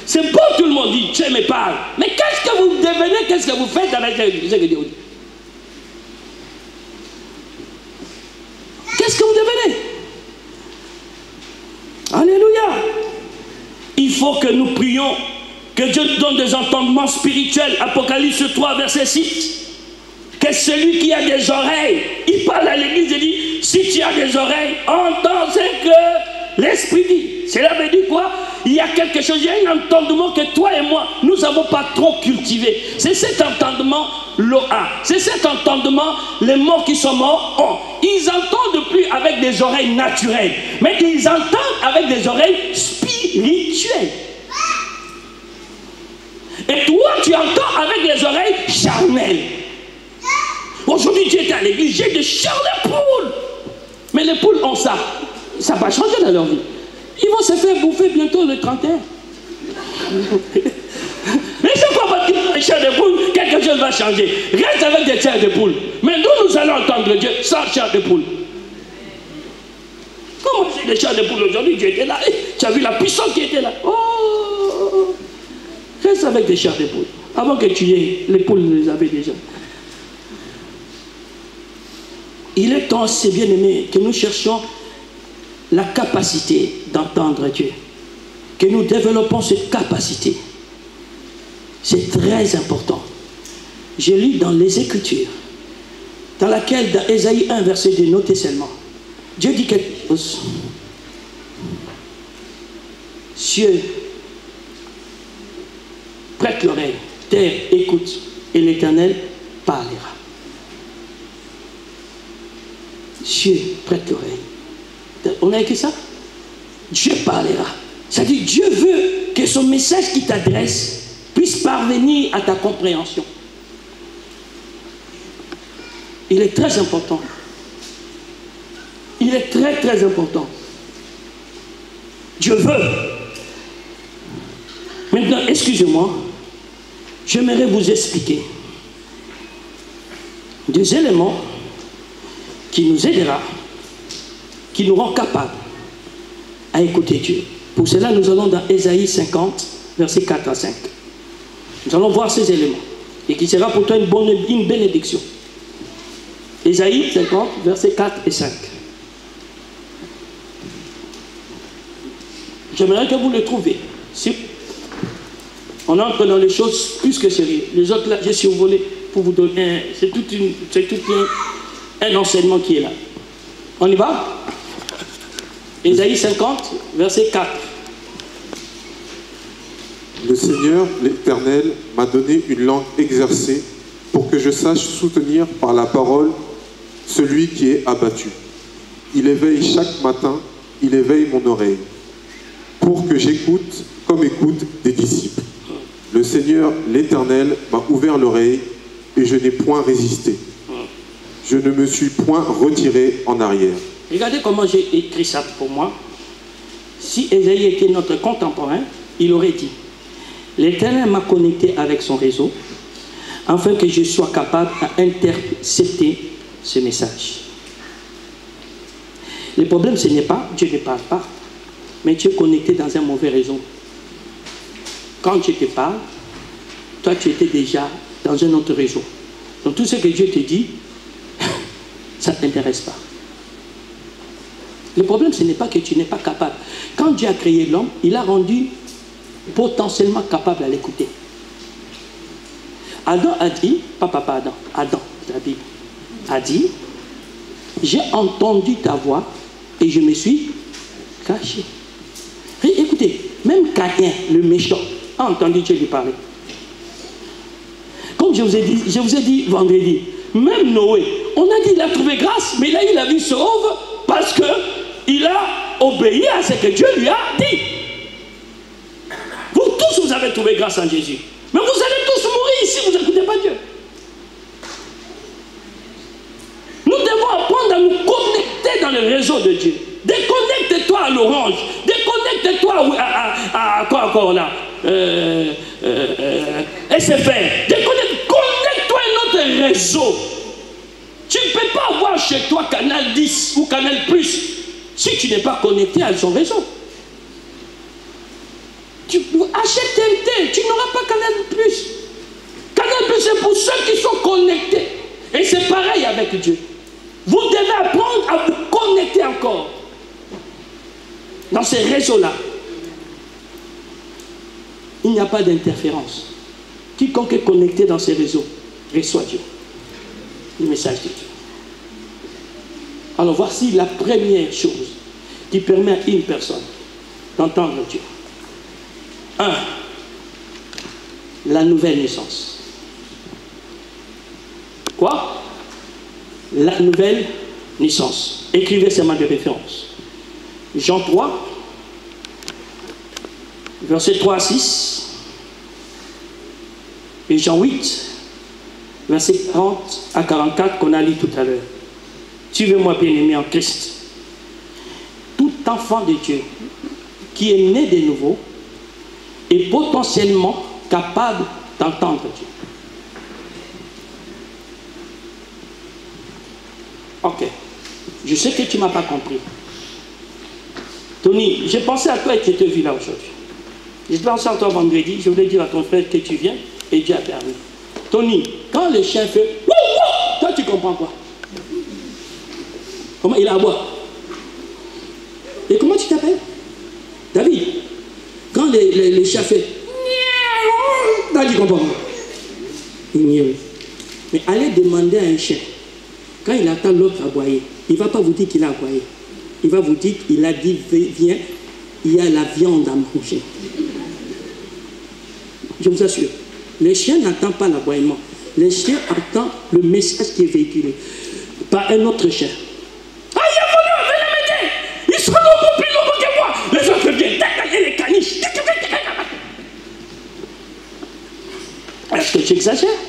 Speaker 1: C'est bon tout le monde dit, Dieu me parle. Mais qu'est-ce que vous devenez, qu'est-ce que vous faites avec ce que Dieu vous dit? Qu'est-ce que vous devenez? Alléluia. Il faut que nous prions, que Dieu nous donne des entendements spirituels. Apocalypse 3, verset 6. Que celui qui a des oreilles, il parle à l'église et dit, si tu as des oreilles, entends ce que l'Esprit dit. Cela veut dire quoi? Il y a quelque chose, il y a un entendement que toi et moi, nous n'avons pas trop cultivé. C'est cet entendement, l'Oa. C'est cet entendement, les morts qui sont morts ont. Ils entendent plus avec des oreilles naturelles, mais ils entendent avec des oreilles spirituelles. Et toi, tu entends avec les oreilles charnelles. Aujourd'hui, tu es à l'église, j'ai des chairs de poule. Mais les poules ont ça. Ça va changer dans leur vie. Ils vont se faire bouffer bientôt le 31. Mais je crois pas que les chairs de poule, quelque chose va changer. Reste avec des chairs de poule. Mais nous allons entendre Dieu sans chair de poule. Comment c'est des chairs de poule aujourd'hui? Dieu était là. Tu as vu la puissance qui était là. Oh! Reste avec des chairs de poule. Avant que tu aies, les poules les avaient déjà. Il est temps, c'est bien aimé, que nous cherchions la capacité d'entendre Dieu. Que nous développons cette capacité. C'est très important. Je lis dans les Écritures, dans laquelle, dans Ésaïe 1, verset 2, notez seulement. Dieu dit quelque chose. Cieux, prête l'oreille, terre, écoute, et l'Éternel parlera. Dieu prête l'oreille. On a écrit ça? Dieu parlera. C'est-à-dire Dieu veut que son message qui t'adresse puisse parvenir à ta compréhension. Il est très important. Il est très très important. Dieu veut. Maintenant, excusez-moi, j'aimerais vous expliquer des éléments qui nous aidera, qui nous rend capables à écouter Dieu. Pour cela, nous allons dans Ésaïe 50, versets 4 à 5. Nous allons voir ces éléments, et qui sera pour toi une bénédiction. Ésaïe 50, versets 4 et 5. J'aimerais que vous le trouviez. Si on entre dans les choses plus que sérieuses. Les autres, là, j'ai survolé pour vous donner... C'est tout un enseignement qui est là. On y va? Ésaïe 50, verset 4.
Speaker 2: Le Seigneur, l'Éternel, m'a donné une langue exercée pour que je sache soutenir par la parole celui qui est abattu. Il éveille chaque matin, il éveille mon oreille, pour que j'écoute comme écoutent des disciples. Le Seigneur, l'Éternel, m'a ouvert l'oreille et je n'ai point résisté. Je ne me suis point retiré en arrière.
Speaker 1: Regardez comment j'ai écrit ça pour moi. Si Ésaïe était notre contemporain, il aurait dit: l'Éternel m'a connecté avec son réseau afin que je sois capable d'intercepter ce message. Le problème, ce n'est pas Dieu ne parle pas, mais tu es connecté dans un mauvais réseau. Quand Dieu te parle, toi tu étais déjà dans un autre réseau. Donc tout ce que Dieu te dit, ça ne t'intéresse pas. Le problème, ce n'est pas que tu n'es pas capable. Quand Dieu a créé l'homme, il a rendu potentiellement capable à l'écouter. Adam a dit, pas papa Adam, Adam, la Bible, a dit: j'ai entendu ta voix et je me suis caché. Et écoutez, même Caïn, le méchant, a entendu Dieu lui parler. Comme je vous ai dit vendredi, même Noé, on a dit qu'il a trouvé grâce, mais il a eu la vie sauve parce qu'il a obéi à ce que Dieu lui a dit. Vous tous, vous avez trouvé grâce en Jésus. Mais vous allez tous mourir si vous n'écoutez pas Dieu. Nous devons apprendre à nous connecter dans le réseau de Dieu. Déconnecte-toi à l'orange. Déconnecte-toi à quoi encore là? SFR. Connecte-toi à notre réseau. Tu ne peux pas avoir chez toi Canal 10 ou Canal Plus si tu n'es pas connecté à son réseau. Tu achètes TNT, tu n'auras pas Canal+. Canal+, c'est pour ceux qui sont connectés. Et c'est pareil avec Dieu. Vous devez apprendre à vous connecter encore dans ces réseaux-là. Il n'y a pas d'interférence. Quiconque est connecté dans ces réseaux reçoit Dieu. Le message de Dieu. Alors voici la première chose qui permet à une personne d'entendre Dieu. 1. La nouvelle naissance. Quoi? La nouvelle naissance. Écrivez ces mots de référence. Jean 3, versets 3 à 6. Et Jean 8, versets 40 à 44 qu'on a lu tout à l'heure. Suivez-moi, bien-aimés en Christ. Tout enfant de Dieu qui est né de nouveau est potentiellement capable d'entendre Dieu. Ok. Je sais que tu ne m'as pas compris. Tony, j'ai pensé à toi et que je te vis là aujourd'hui. J'ai pensé à toi vendredi, je voulais dire à ton frère que tu viens et Dieu a permis. Tony, quand le chien fait wouh, wouh, toi tu comprends quoi? Comment il a à boire? Et comment tu t'appelles? David. Quand le chat fait là tu comprends quoi? Mais allez demander à un chien, quand il attend l'autre aboyer, il ne va pas vous dire qu'il a aboyé. Il va vous dire qu'il a dit viens, il y a la viande à manger. Je vous assure, les chiens n'attendent pas l'aboiement. Les chiens attendent le message qui est véhiculé par un autre chien. Ah, il est venu, venez m'aider. Il sera beaucoup plus nombreux que moi. Les autres viennent détailler les caniches. Est-ce que tu exagères?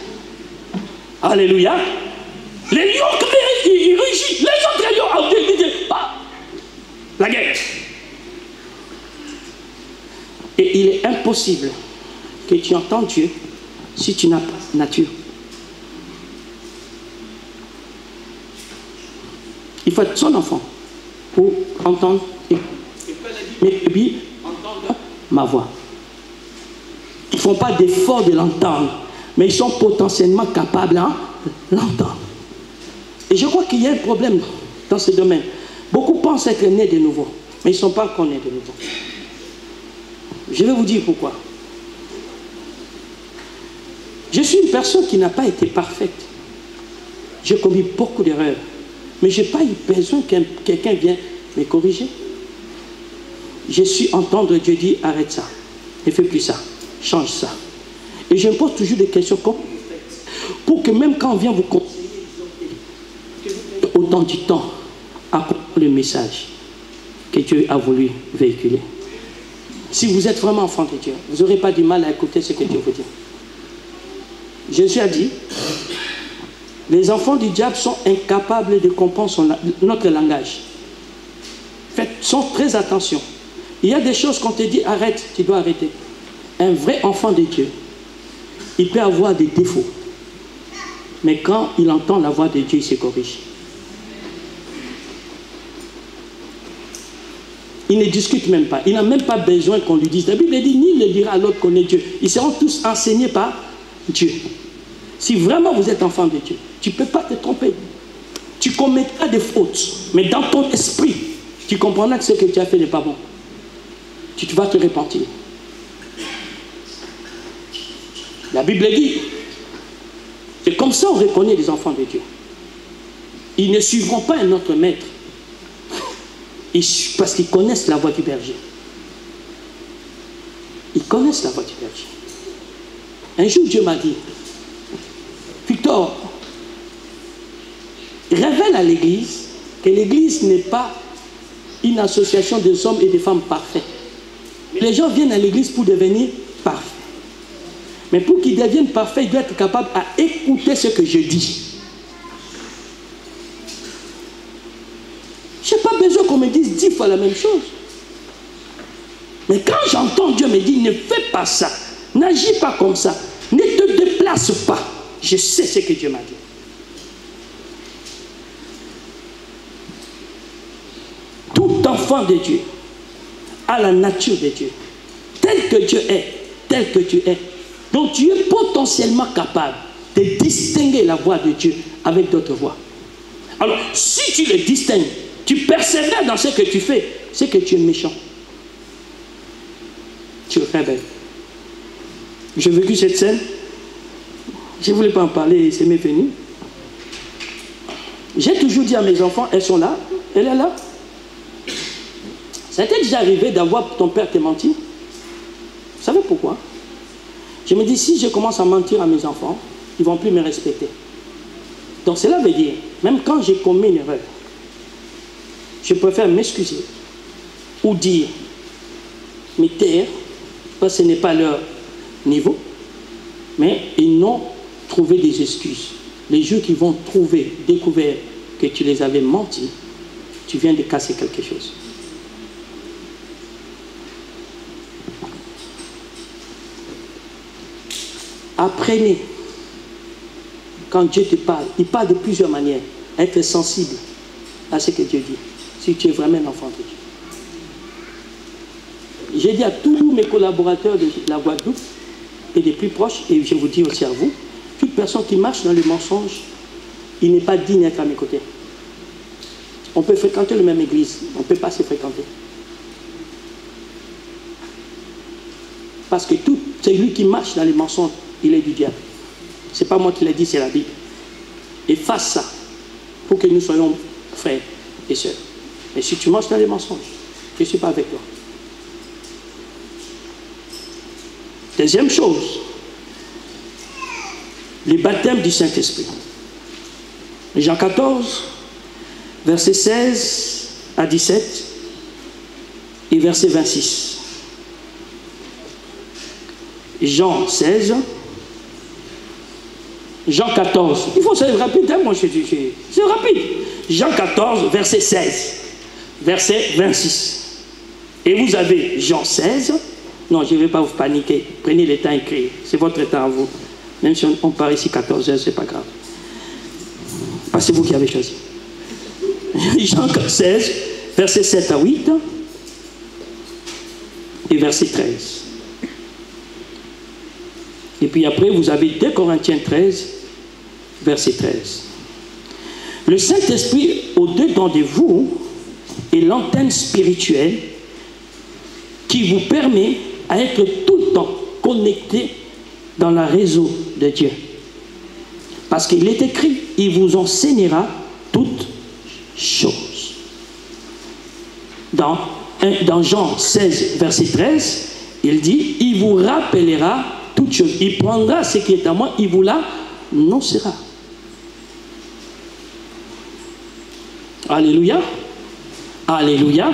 Speaker 1: Alléluia. Les lions, ils rugissent. Les autres lions, la guerre. Et il est impossible que tu entends Dieu si tu n'as pas de nature. Il faut être son enfant pour entendre et puis entendre ma voix. Ils ne font pas d'effort de l'entendre, mais ils sont potentiellement capables de l'entendre. Et je crois qu'il y a un problème dans ce domaine. Beaucoup pensent être nés de nouveau, mais ils ne sont pas encore nés de nouveau. Je vais vous dire pourquoi. Je suis une personne qui n'a pas été parfaite. J'ai commis beaucoup d'erreurs. Mais je n'ai pas eu besoin que quelqu'un vienne me corriger. Je suis entendre Dieu dire arrête ça, ne fais plus ça, change ça. Et je me pose toujours des questions comme pour que même quand on vient vous conseiller, autant du temps à comprendre le message que Dieu a voulu véhiculer. Si vous êtes vraiment enfant de Dieu, vous n'aurez pas du mal à écouter ce que Dieu vous dit. Jésus a dit, les enfants du diable sont incapables de comprendre notre langage. Faites très attention. Il y a des choses qu'on te dit, arrête, tu dois arrêter. Un vrai enfant de Dieu, il peut avoir des défauts. Mais quand il entend la voix de Dieu, il se corrige. Il ne discute même pas. Il n'a même pas besoin qu'on lui dise. La Bible dit, ni ne dira à l'autre qu'on est Dieu. Ils seront tous enseignés par Dieu. Si vraiment vous êtes enfant de Dieu, tu ne peux pas te tromper. Tu commettras des fautes. Mais dans ton esprit, tu comprendras que ce que tu as fait n'est pas bon. Tu vas te repentir. La Bible dit, c'est comme ça on reconnaît les enfants de Dieu. Ils ne suivront pas un autre maître. Parce qu'ils connaissent la voix du berger. Ils connaissent la voix du berger. Un jour, Dieu m'a dit, Victor, révèle à l'Église que l'Église n'est pas une association des hommes et des femmes parfaits. Les gens viennent à l'Église pour devenir parfaits. Mais pour qu'ils deviennent parfaits, ils doivent être capables à écouter ce que je dis. Je n'ai pas besoin qu'on me dise 10 fois la même chose. Mais quand j'entends Dieu me dire, ne fais pas ça, n'agis pas comme ça, ne te déplace pas, je sais ce que Dieu m'a dit. Tout enfant de Dieu a la nature de Dieu. tel que Dieu est, tel que tu es. Donc tu es potentiellement capable de distinguer la voix de Dieu avec d'autres voix. Alors, si tu le distingues, tu persévères dans ce que tu fais, c'est que tu es méchant. Tu es rebelle. J'ai vécu cette scène. Je ne voulais pas en parler, c'est m'est venu. J'ai toujours dit à mes enfants, elles sont là, elle est là. Ça t'est déjà arrivé d'avoir ton père te mentir? Vous savez pourquoi? Je me dis, si je commence à mentir à mes enfants, ils ne vont plus me respecter. Donc cela veut dire, même quand j'ai commis une erreur, je préfère m'excuser ou dire, mais taire, parce que ce n'est pas leur niveau, mais ils n'ont trouvé des excuses. Les jours qu'ils vont découvrir que tu les avais menti, tu viens de casser quelque chose. Apprenez, quand Dieu te parle, il parle de plusieurs manières, être sensible à ce que Dieu dit, si tu es vraiment un enfant de Dieu. J'ai dit à tous mes collaborateurs de la Guadeloupe et des plus proches, et je vous dis aussi à vous, toute personne qui marche dans le mensonge, il n'est pas digne d'être à mes côtés. On peut fréquenter la même église, on ne peut pas se fréquenter. Parce que tout celui qui marche dans les mensonges, il est du diable. Ce n'est pas moi qui l'ai dit, c'est la Bible. Et fasse ça pour que nous soyons frères et sœurs. Et si tu marches dans les mensonges, je ne suis pas avec toi. Deuxième chose, le baptême du Saint-Esprit. Jean 14, versets 16 à 17 et verset 26. Jean 16, Jean 14, il faut être rapide, hein, moi c'est rapide. Jean 14, verset 16, verset 26. Et vous avez Jean 16, non, je ne vais pas vous paniquer, prenez le temps à écrire, c'est votre temps à vous. Même si on part ici 14 heures, c'est pas grave. Parce que c'est vous qui avez choisi. Jean 16, verset 7 à 8 et verset 13. Et puis après, vous avez 2 Corinthiens 13, verset 13. Le Saint-Esprit, au-dedans de vous, est l'antenne spirituelle qui vous permet à être tout le temps connecté dans le réseau de Dieu. Parce qu'il est écrit, il vous enseignera toutes choses. Dans Jean 16, verset 13, il dit, il vous rappellera toutes choses. Il prendra ce qui est à moi, il vous l'annoncera. Alléluia. Alléluia.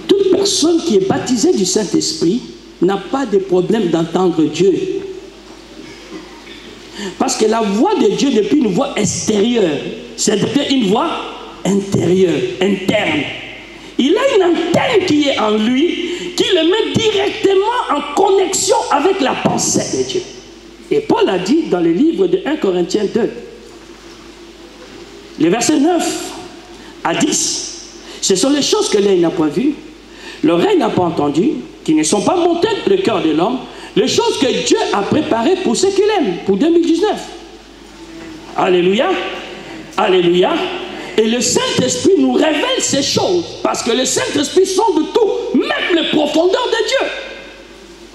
Speaker 1: Toute personne qui est baptisée du Saint-Esprit n'a pas de problème d'entendre Dieu. Parce que la voix de Dieu n'est plus une voix extérieure, c'est une voix intérieure, interne. Il a une antenne qui est en lui, qui le met directement en connexion avec la pensée de Dieu. Et Paul a dit dans le livre de 1 Corinthiens 2, les versets 9 à 10, ce sont les choses que l'œil n'a pas vues, l'oreille n'a pas entendues, qui ne sont pas montées dans le cœur de l'homme, les choses que Dieu a préparées pour ceux qu'il aime, pour 2019. Alléluia. Alléluia. Et le Saint-Esprit nous révèle ces choses, parce que le Saint-Esprit sonde de tout, même les profondeurs de Dieu.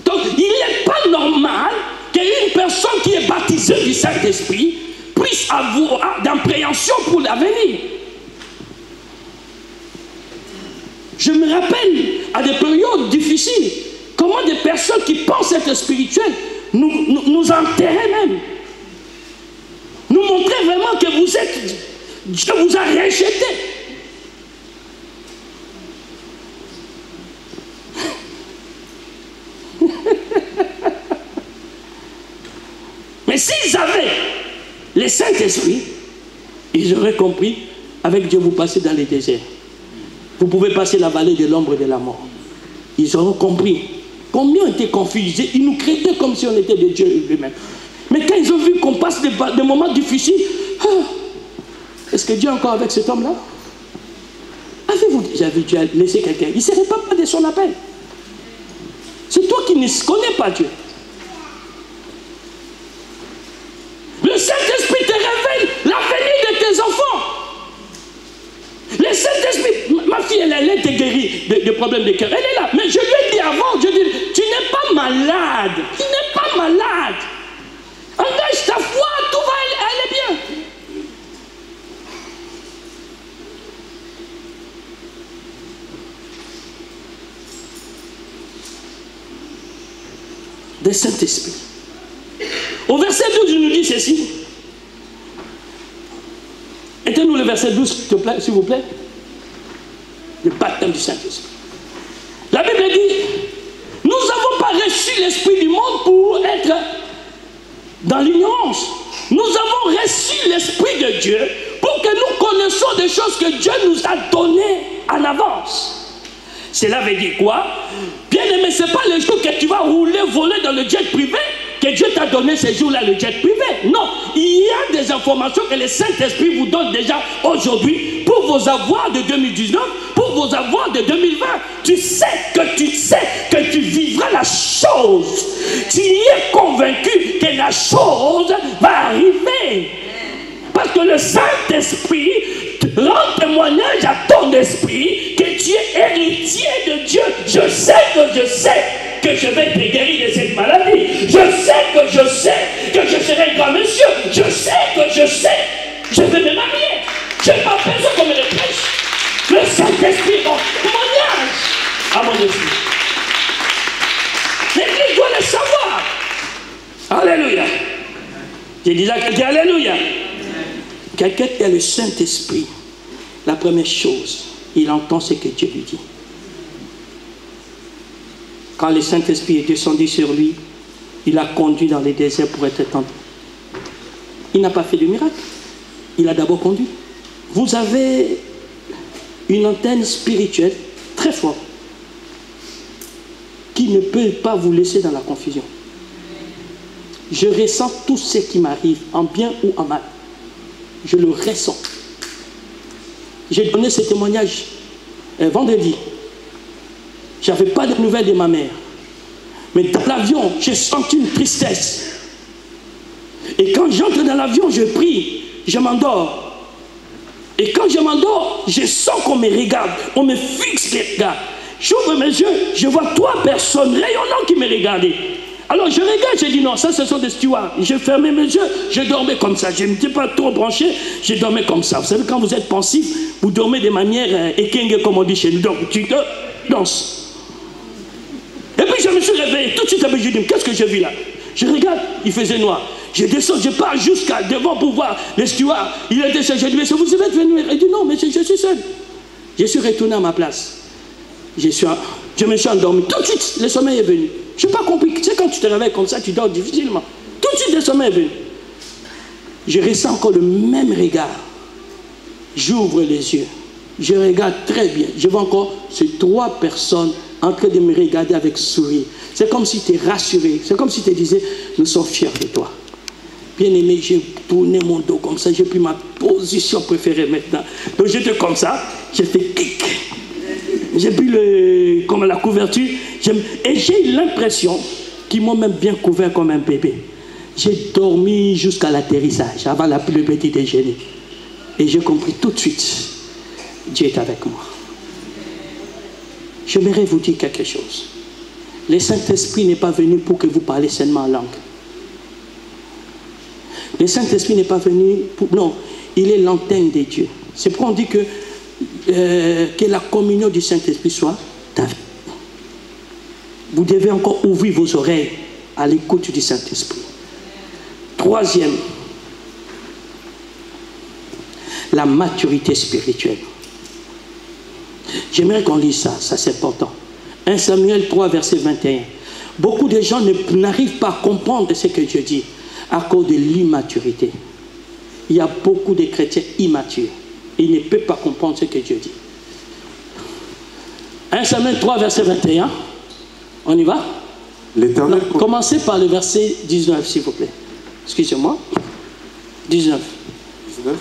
Speaker 1: Donc, il n'est pas normal qu'une personne qui est baptisée du Saint-Esprit puisse avoir d'appréhension pour l'avenir. Je me rappelle, à des périodes difficiles, comment des personnes qui pensent être spirituelles nous enterraient même. Nous montraient vraiment que vous êtes... Dieu vous a rejeté. Mais s'ils avaient le Saint-Esprit, ils auraient compris, avec Dieu vous passez dans les déserts. Vous pouvez passer la vallée de l'ombre de la mort. Ils auront compris. Combien étaient confusés, ils nous créaient comme si on était de Dieu lui-même. Mais quand ils ont vu qu'on passe des moments difficiles, est-ce que Dieu est encore avec cet homme-là? Avez-vous déjà vu Dieu laisser quelqu'un? Il ne se répand pas de son appel. C'est toi qui ne connaît pas Dieu. Le Saint-Esprit te révèle l'avenir de tes enfants. Le Saint-Esprit, ma fille, elle a été guérie de problèmes de cœur. Elle est là. Mais je lui ai dit avant, je dis, tu n'es pas malade. Tu n'es pas malade. Engage ta foi, tout va aller bien. Le Saint-Esprit. Au verset 12, il nous dit ceci. Mettez-nous le verset 12, s'il vous plaît. Le baptême du Saint-Esprit. La Bible dit, nous n'avons pas reçu l'Esprit du monde pour être dans l'ignorance. Nous avons reçu l'Esprit de Dieu pour que nous connaissions des choses que Dieu nous a données en avance. Cela veut dire quoi? Bien aimé, ce n'est pas le jour que tu vas rouler, voler dans le jet privé que Dieu t'a donné ces jours-là, le jet privé. Non, il y a des informations que le Saint-Esprit vous donne déjà aujourd'hui pour vos avoirs de 2019, pour vos avoirs de 2020. Tu sais que tu vivras la chose. Tu es convaincu que la chose va arriver. Parce que le Saint-Esprit rend témoignage à ton esprit que tu es héritier de Dieu. Je sais que je vais te guérir de cette maladie. Je sais que je serai un grand monsieur. Je sais, je vais me marier. Je n'ai pas besoin qu'on me le prêche. Le Saint-Esprit rend témoignage à mon esprit. L'Église doit le savoir. Alléluia. J'ai dit à quelqu'un, alléluia. Quelqu'un qui a le Saint-Esprit, la première chose, il entend ce que Dieu lui dit. Quand le Saint-Esprit est descendu sur lui, il l'a conduit dans les déserts pour être tenté. Il n'a pas fait de miracle. Il a d'abord conduit. Vous avez une antenne spirituelle très forte qui ne peut pas vous laisser dans la confusion. Je ressens tout ce qui m'arrive, en bien ou en mal. Je le ressens. J'ai donné ce témoignage vendredi. Je n'avais pas de nouvelles de ma mère. Mais dans l'avion, j'ai senti une tristesse. Et quand j'entre dans l'avion, je prie, je m'endors. Et quand je m'endors, je sens qu'on me regarde, on me fixe les regards. J'ouvre mes yeux, je vois 3 personnes rayonnantes qui me regardaient. Alors je regarde, je dis non, ça ce sont des stewards. Je fermais mes yeux, je dormais comme ça. Je ne m'étais pas trop branché, je dormais comme ça. Vous savez, quand vous êtes pensif, vous dormez de manière ékenge, comme on dit chez nous. Donc tu te danses. Et puis je me suis réveillé, tout de suite, je dis, qu'est-ce que j'ai vu là? Je regarde, il faisait noir. Je descends, je pars jusqu'à devant pour voir les stewards. Il était seul, je dis, mais vous êtes venu? Il dit non, mais je suis seul. Je suis retourné à ma place. Je me suis endormi. Tout de suite, le sommeil est venu. Je n'ai pas compris. Tu sais, quand tu te réveilles comme ça, tu dors difficilement. Tout de suite, le sommeil est venu. Je ressens encore le même regard. J'ouvre les yeux. Je regarde très bien. Je vois encore ces 3 personnes en train de me regarder avec sourire. C'est comme si tu es rassuré. C'est comme si tu disais, nous sommes fiers de toi. Bien aimé, j'ai tourné mon dos comme ça. J'ai pris ma position préférée maintenant. Donc j'étais comme ça. J'ai fait clic. J'ai pris comme la couverture. Et j'ai eu l'impression qu'ils m'ont même bien couvert comme un bébé. J'ai dormi jusqu'à l'atterrissage, avant le petit déjeuner. Et j'ai compris tout de suite, Dieu est avec moi. J'aimerais vous dire quelque chose. Le Saint-Esprit n'est pas venu pour que vous parlez seulement en langue. Le Saint-Esprit n'est pas venu pour... Non, il est l'antenne de Dieu. C'est pourquoi on dit que la communion du Saint-Esprit soit ta vie. Vous devez encore ouvrir vos oreilles à l'écoute du Saint-Esprit. 3e, la maturité spirituelle. J'aimerais qu'on lise ça, ça c'est important. 1 Samuel 3, verset 21. Beaucoup de gens n'arrivent pas à comprendre ce que Dieu dit à cause de l'immaturité. Il y a beaucoup de chrétiens immatures. Et ils ne peuvent pas comprendre ce que Dieu dit. 1 Samuel 3, verset 21. On y va?
Speaker 2: L'Éternel...
Speaker 1: Commencez par le verset 19, s'il vous plaît. Excusez-moi. 19.
Speaker 2: 19.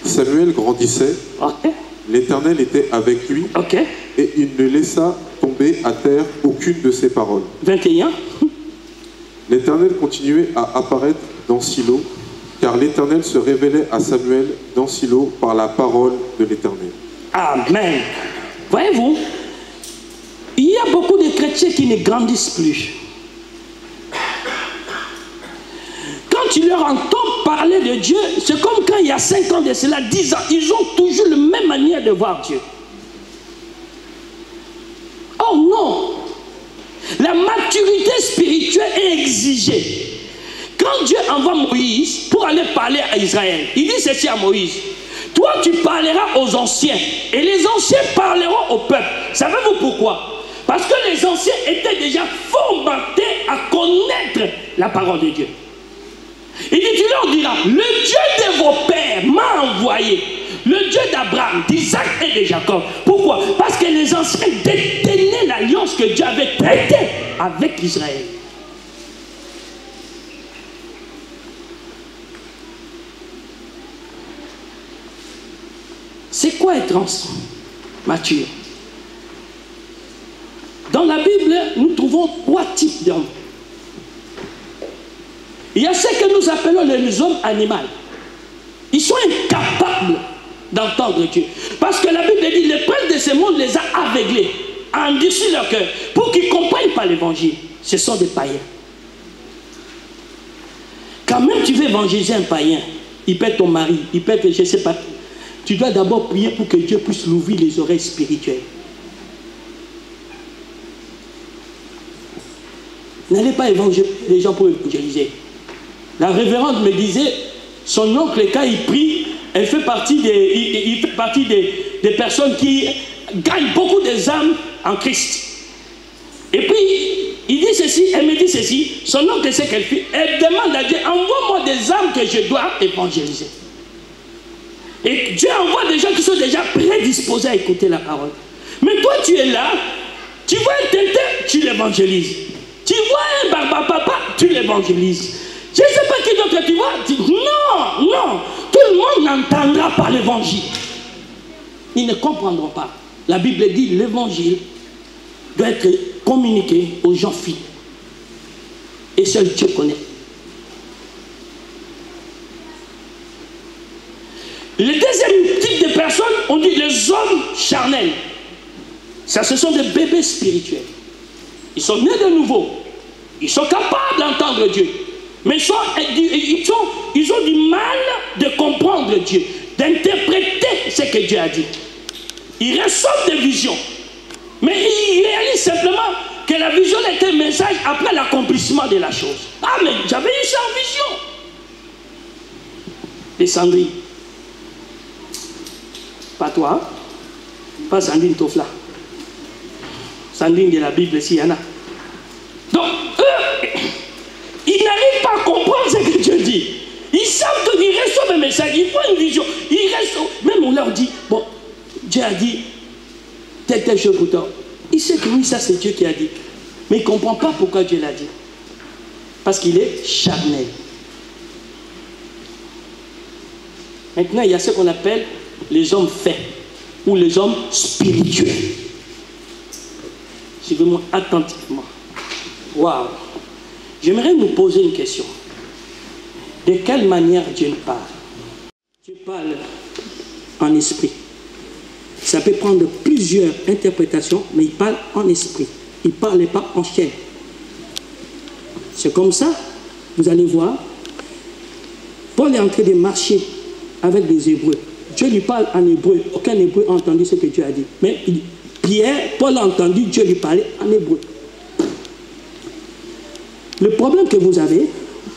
Speaker 2: Samuel grandissait,
Speaker 1: Okay.
Speaker 2: L'Éternel était avec lui,
Speaker 1: Ok.
Speaker 2: et il ne laissa tomber à terre aucune de ses paroles.
Speaker 1: 21.
Speaker 2: L'Éternel continuait à apparaître dans Silo, car l'Éternel se révélait à Samuel dans Silo par la parole de l'Éternel.
Speaker 1: Amen. Voyez-vous, il y a beaucoup de chrétiens qui ne grandissent plus. Quand tu leur entends parler de Dieu, c'est comme quand il y a 5 ans de cela, 10 ans, ils ont toujours la même manière de voir Dieu. Oh non! La maturité spirituelle est exigée. Quand Dieu envoie Moïse pour aller parler à Israël, il dit ceci à Moïse: toi tu parleras aux anciens et les anciens parleront au peuple. Savez-vous pourquoi? Parce que les anciens étaient déjà formatés à connaître la parole de Dieu. Il dit, tu leur diras, le Dieu de vos pères m'a envoyé, le Dieu d'Abraham, d'Isaac et de Jacob. Pourquoi? Parce que les anciens détenaient l'alliance que Dieu avait traitée avec Israël. C'est quoi être mature? Dans la Bible, nous trouvons 3 types d'hommes. Il y a ceux que nous appelons les hommes animaux. Ils sont incapables d'entendre Dieu. Parce que la Bible dit, le prince de ce monde les a aveuglés, a endurci leur cœur, pour qu'ils ne comprennent pas l'évangile. Ce sont des païens. Quand même tu veux évangéliser un païen, il peut être ton mari, il peut être je ne sais pas. Tu dois d'abord prier pour que Dieu puisse l'ouvrir les oreilles spirituelles. N'allez pas évangéliser les gens pour évangéliser. La révérende me disait, son oncle, quand il prie, il fait partie des personnes qui gagnent beaucoup des âmes en Christ. Et puis, il dit ceci, elle me dit ceci, son oncle sait qu'elle fait, elle demande à Dieu, envoie-moi des âmes que je dois évangéliser. Et Dieu envoie des gens qui sont déjà prédisposés à écouter la parole. Mais toi, tu es là, tu vois un tintin, tu l'évangélises. Tu vois un barbapapa, tu l'évangélises. Je ne sais pas qui d'autre tu vois. Non, non. Tout le monde n'entendra pas l'évangile. Ils ne comprendront pas. La Bible dit l'évangile doit être communiqué aux gens filles. Et seul Dieu connaît. Le deuxième type de personnes, on dit les hommes charnels. Ça, ce sont des bébés spirituels. Ils sont nés de nouveau. Ils sont capables d'entendre Dieu. Mais ils ont du mal de comprendre Dieu, d'interpréter ce que Dieu a dit. Ils reçoivent des visions. Mais ils réalisent simplement que la vision était un message après l'accomplissement de la chose. Ah, mais j'avais eu ça en vision. Les Sandrine. Pas toi, hein? Pas Sandrine Tofla. Sandrine de la Bible, s'il y en a. Donc, eux, ils n'arrivent pas à comprendre ce que Dieu dit. Ils savent qu'ils reçoivent un message, ils font une vision. Ils reçoivent, même on leur dit, bon, Dieu a dit telle chose pour toi. Il sait que oui, ça c'est Dieu qui a dit. Mais il ne comprend pas pourquoi Dieu l'a dit. Parce qu'il est charnel. Maintenant, il y a ce qu'on appelle les hommes faits ou les hommes spirituels. Suivez-moi attentivement. Waouh! J'aimerais nous poser une question. De quelle manière Dieu parle? Dieu parle en esprit. Ça peut prendre plusieurs interprétations, mais il parle en esprit. Il ne parle pas en chair. C'est comme ça, vous allez voir, Paul est en train de marcher avec des Hébreux. Dieu lui parle en hébreu. Aucun Hébreu a entendu ce que Dieu a dit. Mais Paul a entendu Dieu lui parler en hébreu. Le problème que vous avez,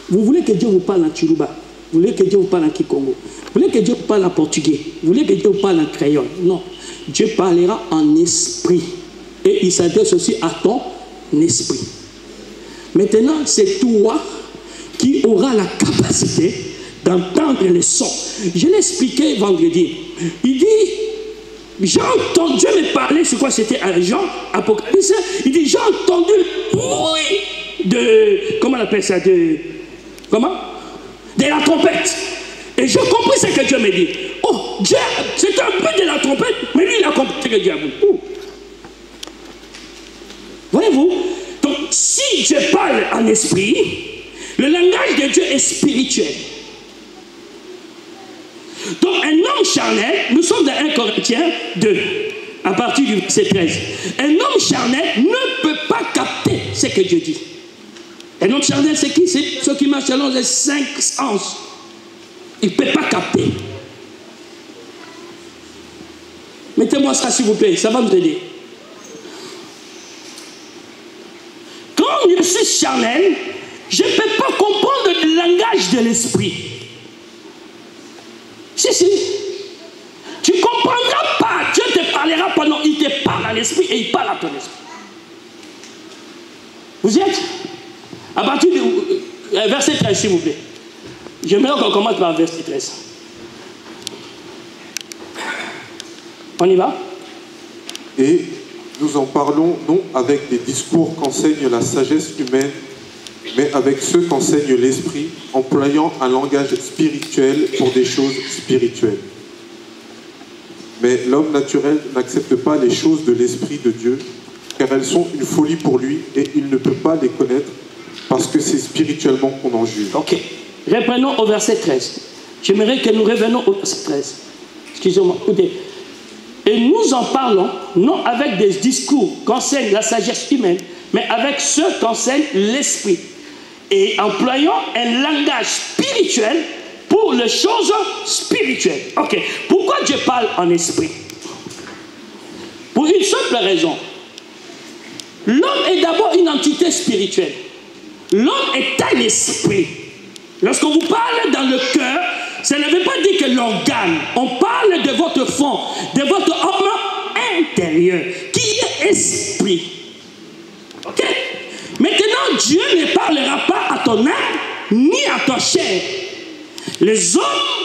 Speaker 1: vous voulez que Dieu vous parle en Chiluba, vous voulez que Dieu vous parle en Kikongo, vous voulez que Dieu vous parle en portugais, vous voulez que Dieu vous parle en créole. Non, Dieu parlera en esprit. Et il s'adresse aussi à ton esprit. Maintenant, c'est toi qui auras la capacité d'entendre les sons. Je l'ai expliqué vendredi. Il dit, j'ai entendu Dieu me parler, c'est quoi? C'était à Jean, Apocalypse. Il dit, j'ai entendu le bruit de, comment on appelle ça, de la trompette. Et j'ai compris ce que Dieu me dit. Oh, Dieu, c'est un bruit de la trompette, mais lui, il a compris ce que Dieu a voulu. Voyez-vous? Donc, si Dieu parle en esprit, le langage de Dieu est spirituel. Donc, un homme charnel, nous sommes dans 1 Corinthiens 2, à partir du verset 13. Un homme charnel ne peut pas capter ce que Dieu dit. Un homme charnel, c'est qui? C'est ceux qui marchent selon les 5 sens. Il ne peut pas capter. Mettez-moi ça, s'il vous plaît, ça va me aider. Quand je suis charnel, je ne peux pas comprendre le langage de l'esprit. Si. Tu ne comprendras pas. Dieu te parlera pendant il te parle à l'esprit et il parle à ton esprit. Vous y êtes? À partir du verset 13, s'il vous plaît. J'aimerais qu'on commence par verset 13. On y va?
Speaker 2: Et nous en parlons non avec des discours qu'enseigne la sagesse humaine, mais avec ceux qu'enseigne l'esprit, employant un langage spirituel pour des choses spirituelles. Mais l'homme naturel n'accepte pas les choses de l'esprit de Dieu, car elles sont une folie pour lui et il ne peut pas les connaître parce que c'est spirituellement qu'on en juge.
Speaker 1: Ok. Reprenons au verset 13. J'aimerais que nous revenions au verset 13. Excusez-moi. Écoutez. Et nous en parlons, non avec des discours qu'enseigne la sagesse humaine, mais avec ceux qu'enseigne l'esprit. Et employant un langage spirituel pour les choses spirituelles. Ok. Pourquoi Dieu parle en esprit? Pour une simple raison. L'homme est d'abord une entité spirituelle. L'homme est un esprit. Lorsqu'on vous parle dans le cœur, ça ne veut pas dire que l'organe. On parle de votre fond, de votre homme intérieur, qui est esprit. Ok? Maintenant, Dieu ne parlera pas à ton âme, ni à ton chair. Les hommes